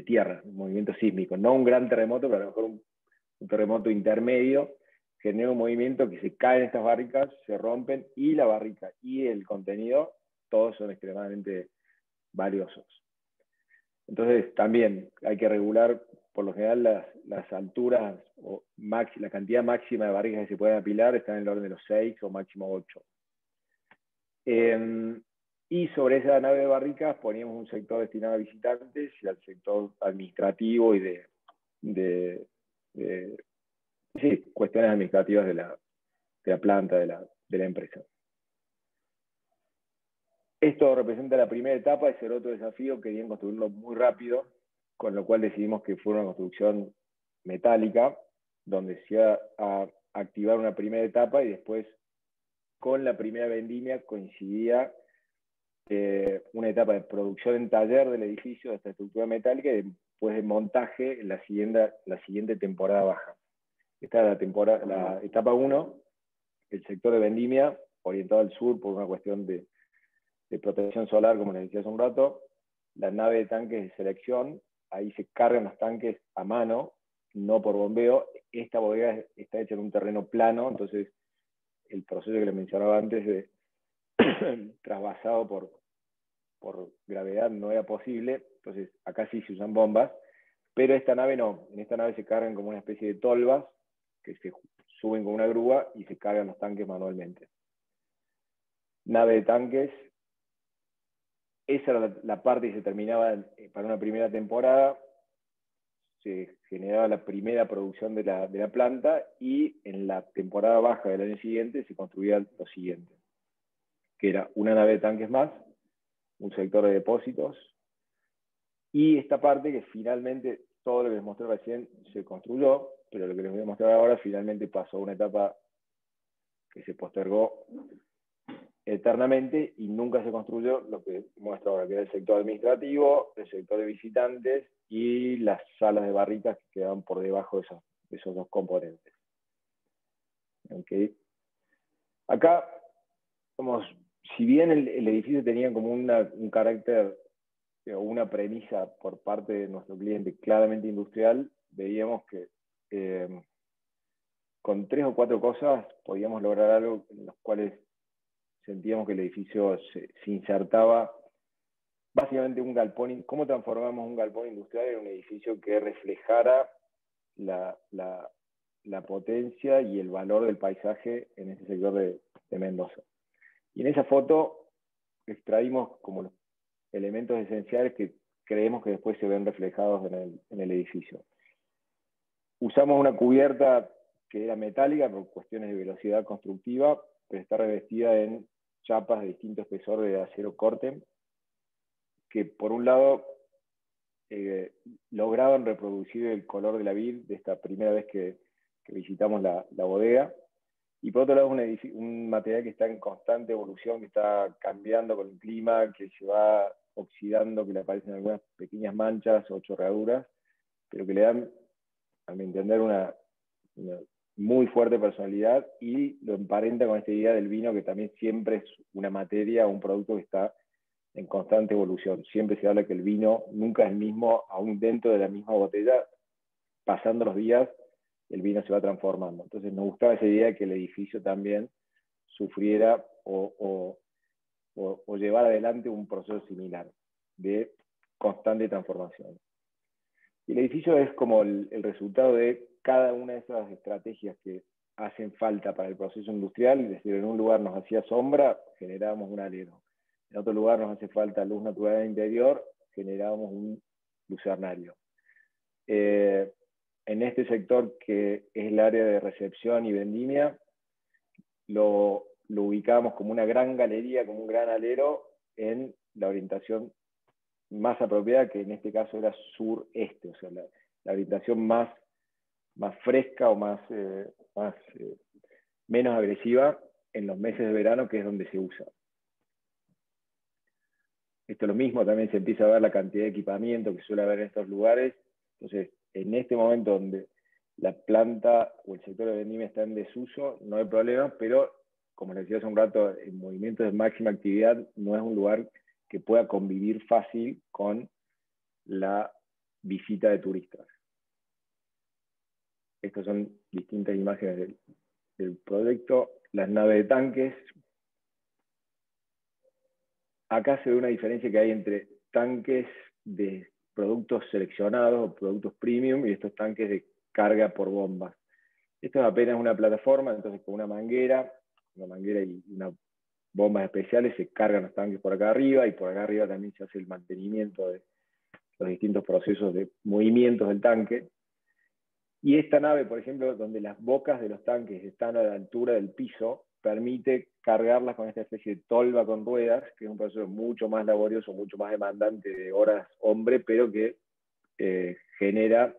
tierra, un movimiento sísmico, no un gran terremoto, pero a lo mejor un terremoto intermedio, genera un movimiento que se caen estas barricas, se rompen, y la barrica y el contenido, todos son extremadamente valiosos. Entonces también hay que regular, por lo general, las alturas, o la cantidad máxima de barricas que se pueden apilar está en el orden de los 6 o máximo 8. Y sobre esa nave de barricas poníamos un sector destinado a visitantes y al sector administrativo y sí, cuestiones administrativas de la planta, de la empresa. Esto representa la primera etapa, ese era otro desafío, querían construirlo muy rápido, con lo cual decidimos que fuera una construcción metálica, donde se iba a activar una primera etapa y después con la primera vendimia coincidía una etapa de producción en taller del edificio de esta estructura metálica y después de montaje en la siguiente temporada baja. Esta es la etapa 1, el sector de vendimia, orientado al sur por una cuestión de protección solar, como les decía hace un rato. La nave de tanques de selección, ahí se cargan los tanques a mano, no por bombeo. Esta bodega está hecha en un terreno plano, entonces el proceso que les mencionaba antes de trasvasado por gravedad no era posible, entonces acá sí se usan bombas, pero esta nave no. En esta nave se cargan como una especie de tolvas que se suben con una grúa y se cargan los tanques manualmente. Nave de tanques, esa era la parte que se terminaba para una primera temporada, se generaba la primera producción de la planta y en la temporada baja del año siguiente se construía lo siguiente, que era una nave de tanques más, un sector de depósitos, Y esta parte que finalmente, todo lo que les mostré recién se construyó, pero lo que les voy a mostrar ahora finalmente pasó a una etapa que se postergó eternamente y nunca se construyó lo que muestro ahora, que era el sector administrativo, el sector de visitantes y las salas de barricas que quedaban por debajo de esos dos componentes. ¿Okay? Acá, si bien el edificio tenía como un carácter o una premisa por parte de nuestro cliente claramente industrial, veíamos que con 3 o 4 cosas podíamos lograr algo en los cuales sentíamos que el edificio se insertaba básicamente un galpón. ¿Cómo transformamos un galpón industrial en un edificio que reflejara la potencia y el valor del paisaje en ese sector de Mendoza? Y en esa foto extraímos como los elementos esenciales que creemos que después se ven reflejados en el edificio. Usamos una cubierta que era metálica por cuestiones de velocidad constructiva, pero está revestida en chapas de distinto espesor de acero corte, que por un lado lograban reproducir el color de la vid de esta primera vez que visitamos la bodega, y por otro lado es un material que está en constante evolución, que está cambiando con el clima, que se va oxidando, que le aparecen algunas pequeñas manchas o chorreaduras, pero que le dan, a mi entender, una muy fuerte personalidad y lo emparenta con esta idea del vino, que también siempre es una materia, un producto que está en constante evolución. Siempre se habla que el vino nunca es el mismo, aún dentro de la misma botella, pasando los días, el vino se va transformando. Entonces nos gustaba esa idea de que el edificio también sufriera o llevara adelante un proceso similar de constante transformación. Y el edificio es como el resultado de cada una de esas estrategias que hacen falta para el proceso industrial. Es decir, en un lugar nos hacía sombra, generábamos un alero. En otro lugar nos hace falta luz natural en interior, generábamos un lucernario. En este sector, que es el área de recepción y vendimia, lo ubicamos como una gran galería, como un gran alero, en la orientación más apropiada, que en este caso era sureste, o sea, la orientación más fresca o menos agresiva en los meses de verano, que es donde se usa. Esto es lo mismo, también se empieza a ver la cantidad de equipamiento que suele haber en estos lugares. Entonces, en este momento donde la planta o el sector de vendimia está en desuso, no hay problema, pero como les decía hace un rato, en movimientos de máxima actividad no es un lugar que pueda convivir fácil con la visita de turistas. Estas son distintas imágenes del proyecto. Las naves de tanques. Acá se ve una diferencia que hay entre tanques de productos seleccionados o productos premium y estos tanques de carga por bombas. Esto es apenas una plataforma, entonces con una manguera y unas bombas especiales se cargan los tanques por acá arriba, y por acá arriba también se hace el mantenimiento de los distintos procesos de movimientos del tanque. Y esta nave, por ejemplo, donde las bocas de los tanques están a la altura del piso, permite cargarlas con esta especie de tolva con ruedas, que es un proceso mucho más laborioso, mucho más demandante de horas hombre, pero que genera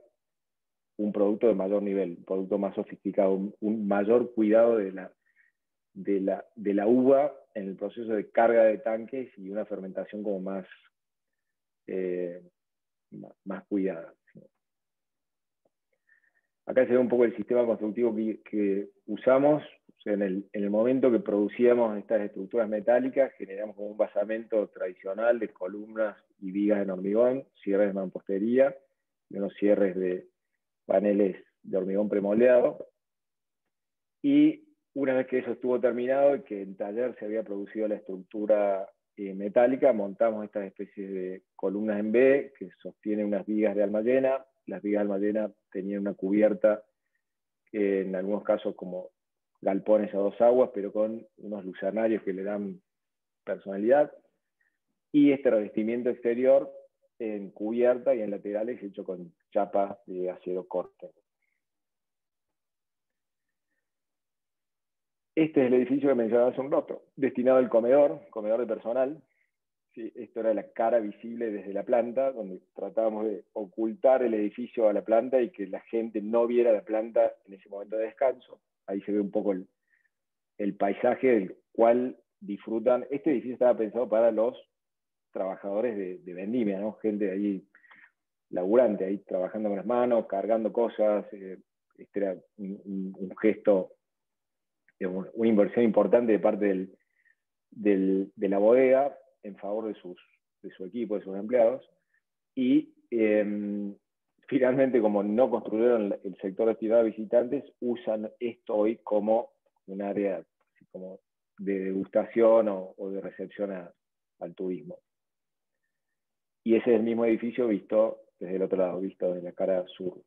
un producto de mayor nivel, un producto más sofisticado, un mayor cuidado de la uva en el proceso de carga de tanques y una fermentación como más cuidada. Acá se ve un poco el sistema constructivo que usamos. O sea, en el momento que producíamos estas estructuras metálicas, generamos como un basamento tradicional de columnas y vigas en hormigón, cierres de mampostería y unos cierres de paneles de hormigón premoleado. Y una vez que eso estuvo terminado y que en taller se había producido la estructura metálica, montamos estas especies de columnas en B que sostienen unas vigas de alma llena. Las vigas de alma llena tenían una cubierta, en algunos casos como galpones a 2 aguas, pero con unos lucernarios que le dan personalidad. Y este revestimiento exterior en cubierta y en laterales hecho con chapas de acero corte. Este es el edificio que mencionaba hace un rato, destinado al comedor de personal. Sí, esto era la cara visible desde la planta, donde tratábamos de ocultar el edificio a la planta y que la gente no viera la planta en ese momento de descanso. Ahí se ve un poco el paisaje del cual disfrutan. Este edificio estaba pensado para los trabajadores de vendimia, ¿no? Gente ahí laburante, ahí trabajando con las manos, cargando cosas. Este era un gesto, digamos, una inversión importante de parte de la bodega en favor de su equipo, de sus empleados. Y finalmente, como no construyeron el sector destinado a visitantes, usan esto hoy como un área como de degustación o de recepción al turismo. Y ese es el mismo edificio visto desde el otro lado, visto desde la cara sur.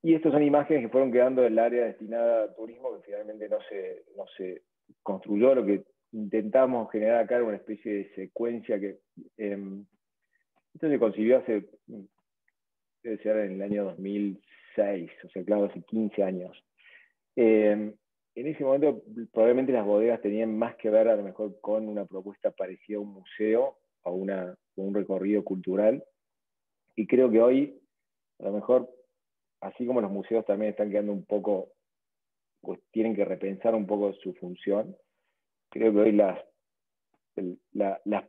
Y estas son imágenes que fueron quedando del área destinada a turismo, que finalmente no se construyó. Lo que intentamos generar acá era una especie de secuencia que esto se concibió debe ser en el año 2006, o sea, claro, hace 15 años. En ese momento probablemente las bodegas tenían más que ver a lo mejor con una propuesta parecida a un museo o un recorrido cultural. Y creo que hoy, a lo mejor, así como los museos también están quedando un poco, pues tienen que repensar un poco su función, creo que hoy las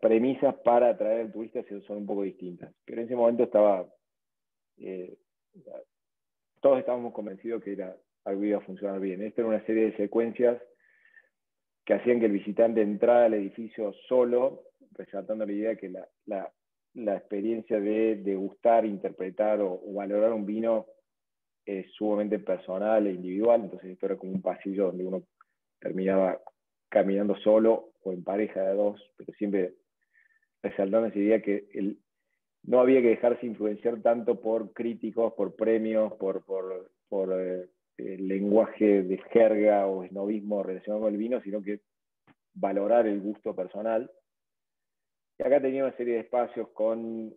premisas para atraer al turista son un poco distintas. Pero en ese momento todos estábamos convencidos que algo iba a funcionar bien. Esta era una serie de secuencias que hacían que el visitante entrara al edificio solo, resaltando la idea que la experiencia de degustar, interpretar o valorar un vino es sumamente personal e individual. Entonces esto era como un pasillo donde uno terminaba caminando solo o en pareja de dos, pero siempre resaltando esa idea que no había que dejarse influenciar tanto por críticos, por premios, por el lenguaje de jerga o esnovismo relacionado con el vino, sino que valorar el gusto personal. Y acá tenía una serie de espacios con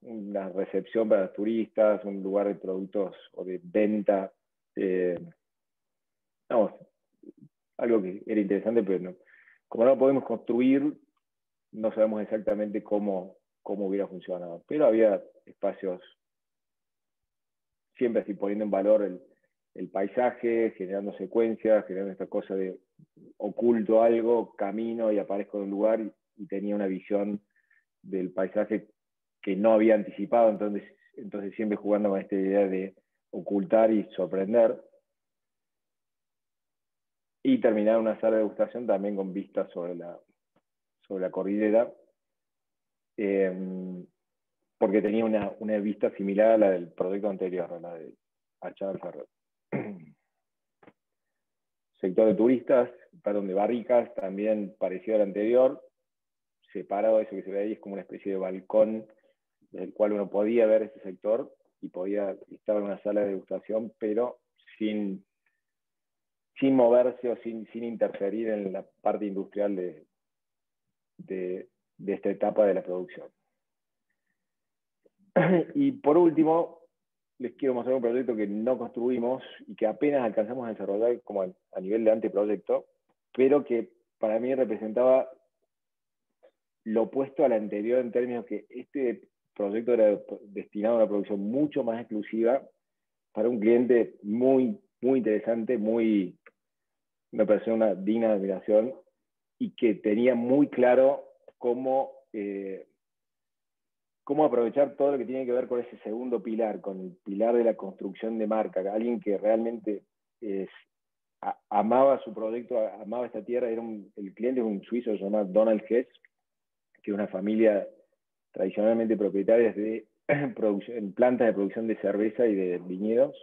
una recepción para los turistas, un lugar de productos o de venta, algo que era interesante, pero como no podemos construir, no sabemos exactamente cómo hubiera funcionado. Pero había espacios siempre así poniendo en valor el paisaje, generando secuencias, generando esta cosa de oculto algo, camino y aparezco en un lugar y tenía una visión del paisaje que no había anticipado, entonces siempre jugando con esta idea de ocultar y sorprender. Y terminar una sala de degustación también con vistas sobre la cordillera, porque tenía una vista similar a la del proyecto anterior, a la de Achar Ferrer. Sector de turistas, perdón, de barricas, también parecido al anterior, separado. Eso que se ve ahí es como una especie de balcón desde el cual uno podía ver ese sector y podía estar en una sala de degustación, pero sin moverse o sin interferir en la parte industrial de esta etapa de la producción. Y por último, les quiero mostrar un proyecto que no construimos y que apenas alcanzamos a desarrollar como a nivel de anteproyecto, pero que para mí representaba lo opuesto al anterior en términos que este proyecto era destinado a una producción mucho más exclusiva para un cliente muy, muy interesante, me pareció una digna de admiración y que tenía muy claro cómo aprovechar todo lo que tiene que ver con ese segundo pilar, con el pilar de la construcción de marca. Alguien que realmente amaba su proyecto, amaba esta tierra. El cliente es un suizo llamado Donald Hess, que es una familia tradicionalmente propietaria de plantas de producción de cerveza y de viñedos,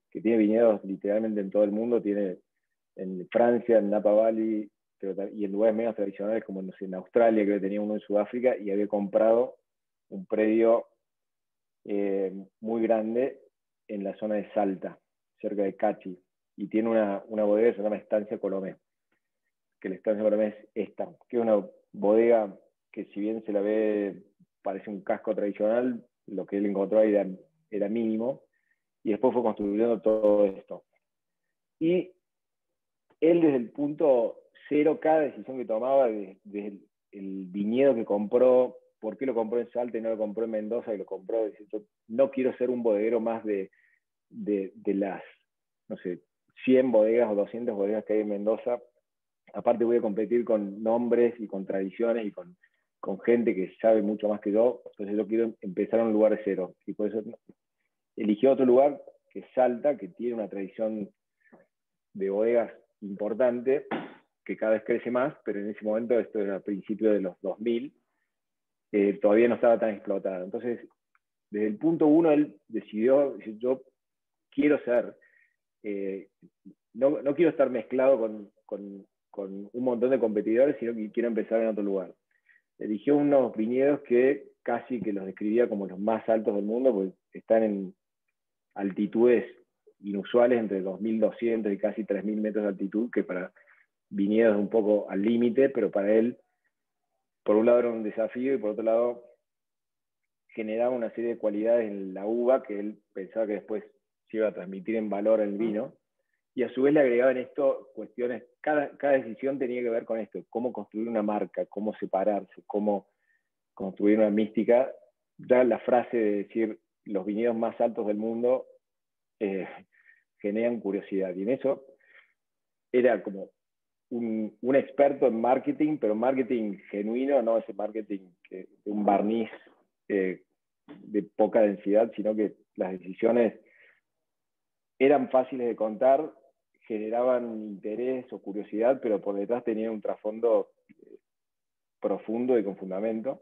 que tiene viñedos literalmente en todo el mundo. Tiene en Francia, en Napa Valley, y en lugares menos tradicionales como en Australia, creo que tenía uno en Sudáfrica, y había comprado un predio muy grande en la zona de Salta, cerca de Cachi, y tiene una bodega que se llama Estancia Colomé, que la Estancia Colomé es esta, que es una bodega que, si bien se la ve, parece un casco tradicional, lo que él encontró ahí era mínimo, y después fue construyendo todo esto. Y él, desde el punto cero cada decisión que tomaba, desde el viñedo que compró, por qué lo compró en Salta y no lo compró en Mendoza, y lo compró, decir, yo no quiero ser un bodeguero más de las, no sé, 100 bodegas o 200 bodegas que hay en Mendoza. Aparte voy a competir con nombres y con tradiciones y con gente que sabe mucho más que yo, entonces yo quiero empezar en un lugar de cero. Y por eso elegí otro lugar, que es Salta, que tiene una tradición de bodegas importante, que cada vez crece más, pero en ese momento, esto era a principios de los 2000, todavía no estaba tan explotada. Entonces, desde el punto uno, él decidió, decir, yo quiero ser, no quiero estar mezclado con un montón de competidores, sino que quiero empezar en otro lugar. Eligió unos viñedos que casi que los describía como los más altos del mundo, porque están en altitudes inusuales, entre 2.200 y casi 3.000 metros de altitud, que para viñedos un poco al límite, pero para él, por un lado era un desafío y por otro lado generaba una serie de cualidades en la uva que él pensaba que después se iba a transmitir en valor al vino. Y a su vez le agregaban esto cuestiones, cada decisión tenía que ver con esto, cómo construir una marca, cómo separarse, cómo construir una mística. Ya la frase de decir los viñedos más altos del mundo generan curiosidad. Y en eso era como un experto en marketing, pero marketing genuino, no ese marketing de un barniz de poca densidad, sino que las decisiones eran fáciles de contar, generaban interés o curiosidad, pero por detrás tenían un trasfondo profundo y con fundamento.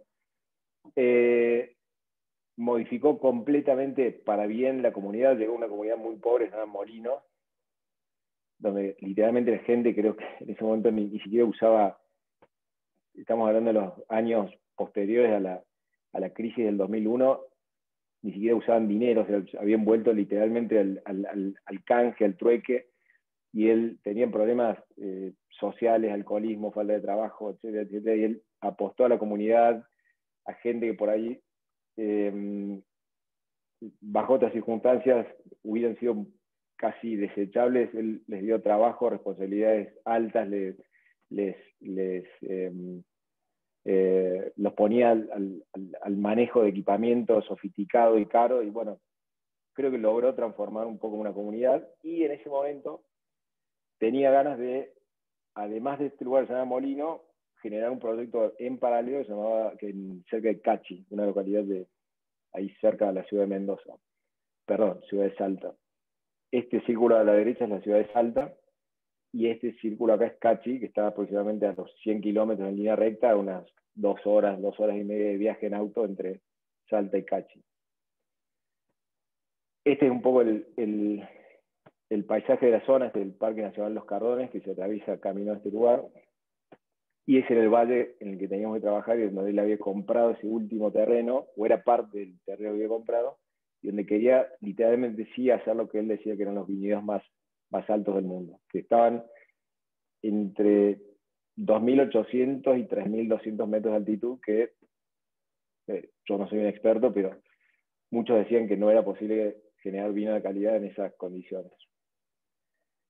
Modificó completamente para bien la comunidad, llegó a una comunidad muy pobre, se llama Molinos, donde literalmente la gente, creo que en ese momento ni siquiera usaba, estamos hablando de los años posteriores a la crisis del 2001, ni siquiera usaban dinero, o sea, habían vuelto literalmente al canje, al trueque, y él tenía problemas sociales, alcoholismo, falta de trabajo, etcétera, etcétera, y él apostó a la comunidad, a gente que por ahí, bajo otras circunstancias, hubieran sido casi desechables. Él les dio trabajo, responsabilidades altas, los ponía al manejo de equipamiento sofisticado y caro, y bueno, creo que logró transformar un poco una comunidad, y en ese momento tenía ganas de, además de este lugar que se llama Molino, generar un proyecto en paralelo que se llamaba, cerca de Cachi, una localidad de ahí cerca de la ciudad de Mendoza, perdón, ciudad de Salta. Este círculo a la derecha es la ciudad de Salta, y este círculo acá es Cachi, que está aproximadamente a los 100 kilómetros en línea recta, unas 2 horas y media de viaje en auto entre Salta y Cachi. Este es un poco el paisaje de la zona, este es el Parque Nacional Los Cardones, que se atraviesa camino a este lugar, y ese era el valle en el que teníamos que trabajar, y donde él había comprado ese último terreno, o era parte del terreno que había comprado, y donde quería literalmente sí hacer lo que él decía que eran los viñedos más altos del mundo, que estaban entre 2.800 y 3.200 metros de altitud, que yo no soy un experto, pero muchos decían que no era posible generar vino de calidad en esas condiciones.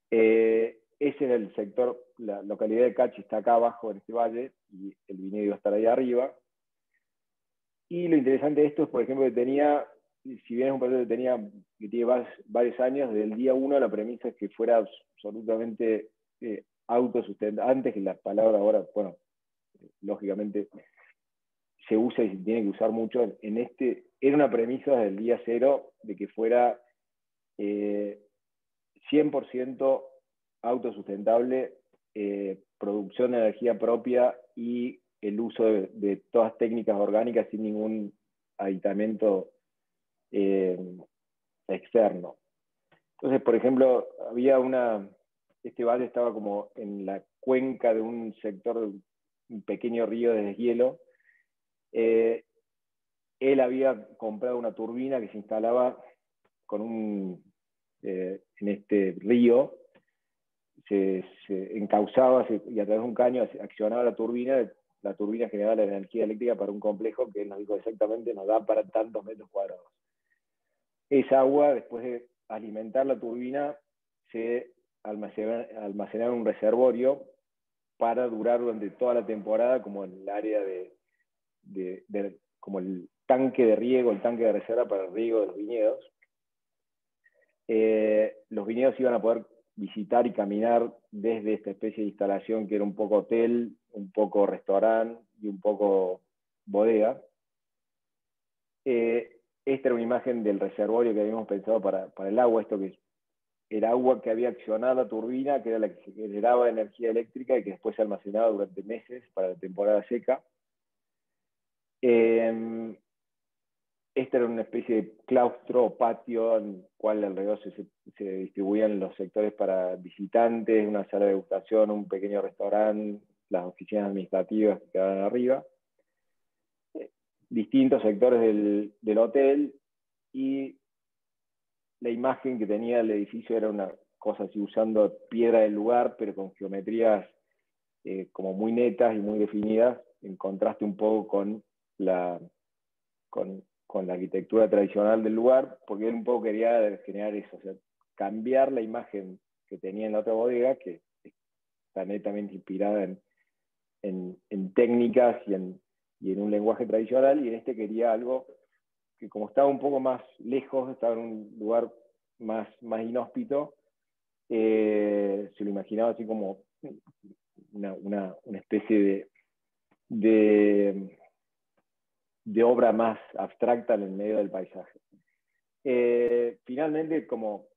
Ese era el sector, la localidad de Cachi está acá abajo en este valle, y el viñedo iba a estar ahí arriba. Y lo interesante de esto es, por ejemplo, que tenía, si bien es un proyecto que tiene varios años, desde el día uno la premisa es que fuera absolutamente autosustentable. Antes que la palabra ahora, bueno, lógicamente se usa y se tiene que usar mucho, era una premisa desde el día cero de que fuera 100% autosustentable, producción de energía propia y el uso de todas técnicas orgánicas sin ningún aditamento externo. Entonces, por ejemplo, este valle estaba como en la cuenca de un sector, un pequeño río de deshielo. Él había comprado una turbina que se instalaba en este río, se encauzaba y a través de un caño accionaba la turbina generaba la energía eléctrica para un complejo que él nos dijo exactamente nos da para tantos metros cuadrados. Esa agua, después de alimentar la turbina, se almacenaba en un reservorio para durar durante toda la temporada, como en el área como el tanque de riego, el tanque de reserva para el riego de los viñedos. Los viñedos iban a poder visitar y caminar desde esta especie de instalación que era un poco hotel, un poco restaurante y un poco bodega. Esta era una imagen del reservorio que habíamos pensado para el agua, esto que es el agua que había accionado la turbina, que era la que generaba energía eléctrica y que después se almacenaba durante meses para la temporada seca. Esta era una especie de claustro o patio en el cual alrededor se distribuían los sectores para visitantes, una sala de degustación, un pequeño restaurante, las oficinas administrativas que quedaban arriba, distintos sectores del hotel, y la imagen que tenía el edificio era una cosa así, usando piedra del lugar, pero con geometrías como muy netas y muy definidas, en contraste un poco con la arquitectura tradicional del lugar, porque él un poco quería generar eso, o sea, cambiar la imagen que tenía en la otra bodega, que está netamente inspirada en técnicas y en un lenguaje tradicional, y en este quería algo que, como estaba un poco más lejos, estaba en un lugar más inhóspito, se lo imaginaba así como una especie de obra más abstracta en el medio del paisaje. Finalmente, como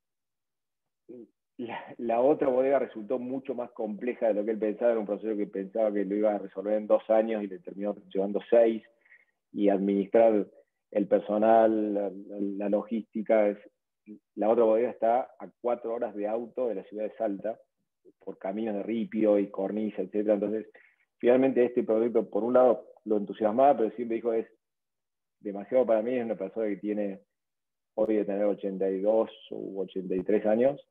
la otra bodega resultó mucho más compleja de lo que él pensaba, era un proceso que pensaba que lo iba a resolver en 2 años y le terminó llevando 6, y administrar el personal, la logística. La otra bodega está a 4 horas de auto de la ciudad de Salta, por caminos de ripio y cornisa, etc. Entonces, finalmente este proyecto, por un lado, lo entusiasmaba, pero siempre dijo, es demasiado para mí. Es una persona que tiene, hoy de tener 82 u 83 años,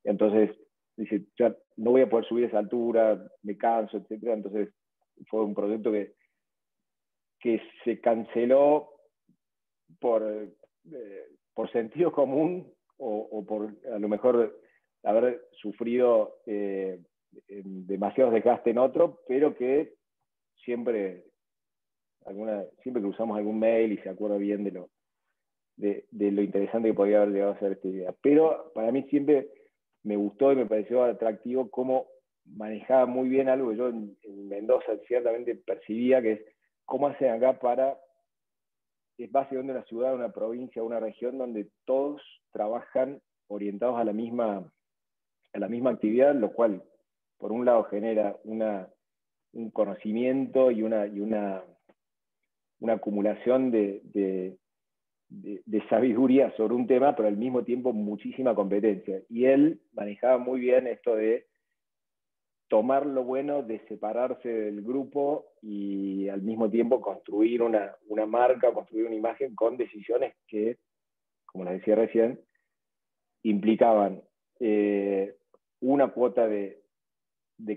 entonces dice, ya no voy a poder subir esa altura, me canso, etc. Entonces fue un proyecto que se canceló por sentido común, o por a lo mejor haber sufrido demasiados desgastes en otro, pero que siempre que usamos algún mail y se acuerda bien de lo interesante que podría haber llegado a ser esta idea. Pero para mí siempre me gustó y me pareció atractivo cómo manejaba muy bien algo que yo en Mendoza ciertamente percibía, que es cómo hacen acá es básicamente una ciudad, una provincia, una región donde todos trabajan orientados a la misma actividad, lo cual por un lado genera un conocimiento y una acumulación de sabiduría sobre un tema, pero al mismo tiempo muchísima competencia. Y él manejaba muy bien esto de tomar lo bueno de separarse del grupo y al mismo tiempo construir una marca, construir una imagen con decisiones que, como les decía recién, implicaban una cuota de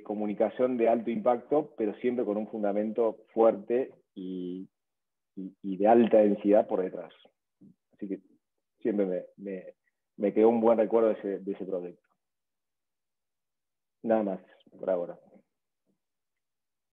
comunicación de alto impacto, pero siempre con un fundamento fuerte y de alta densidad por detrás. Así que siempre me quedó un buen recuerdo de ese proyecto. Nada más por ahora.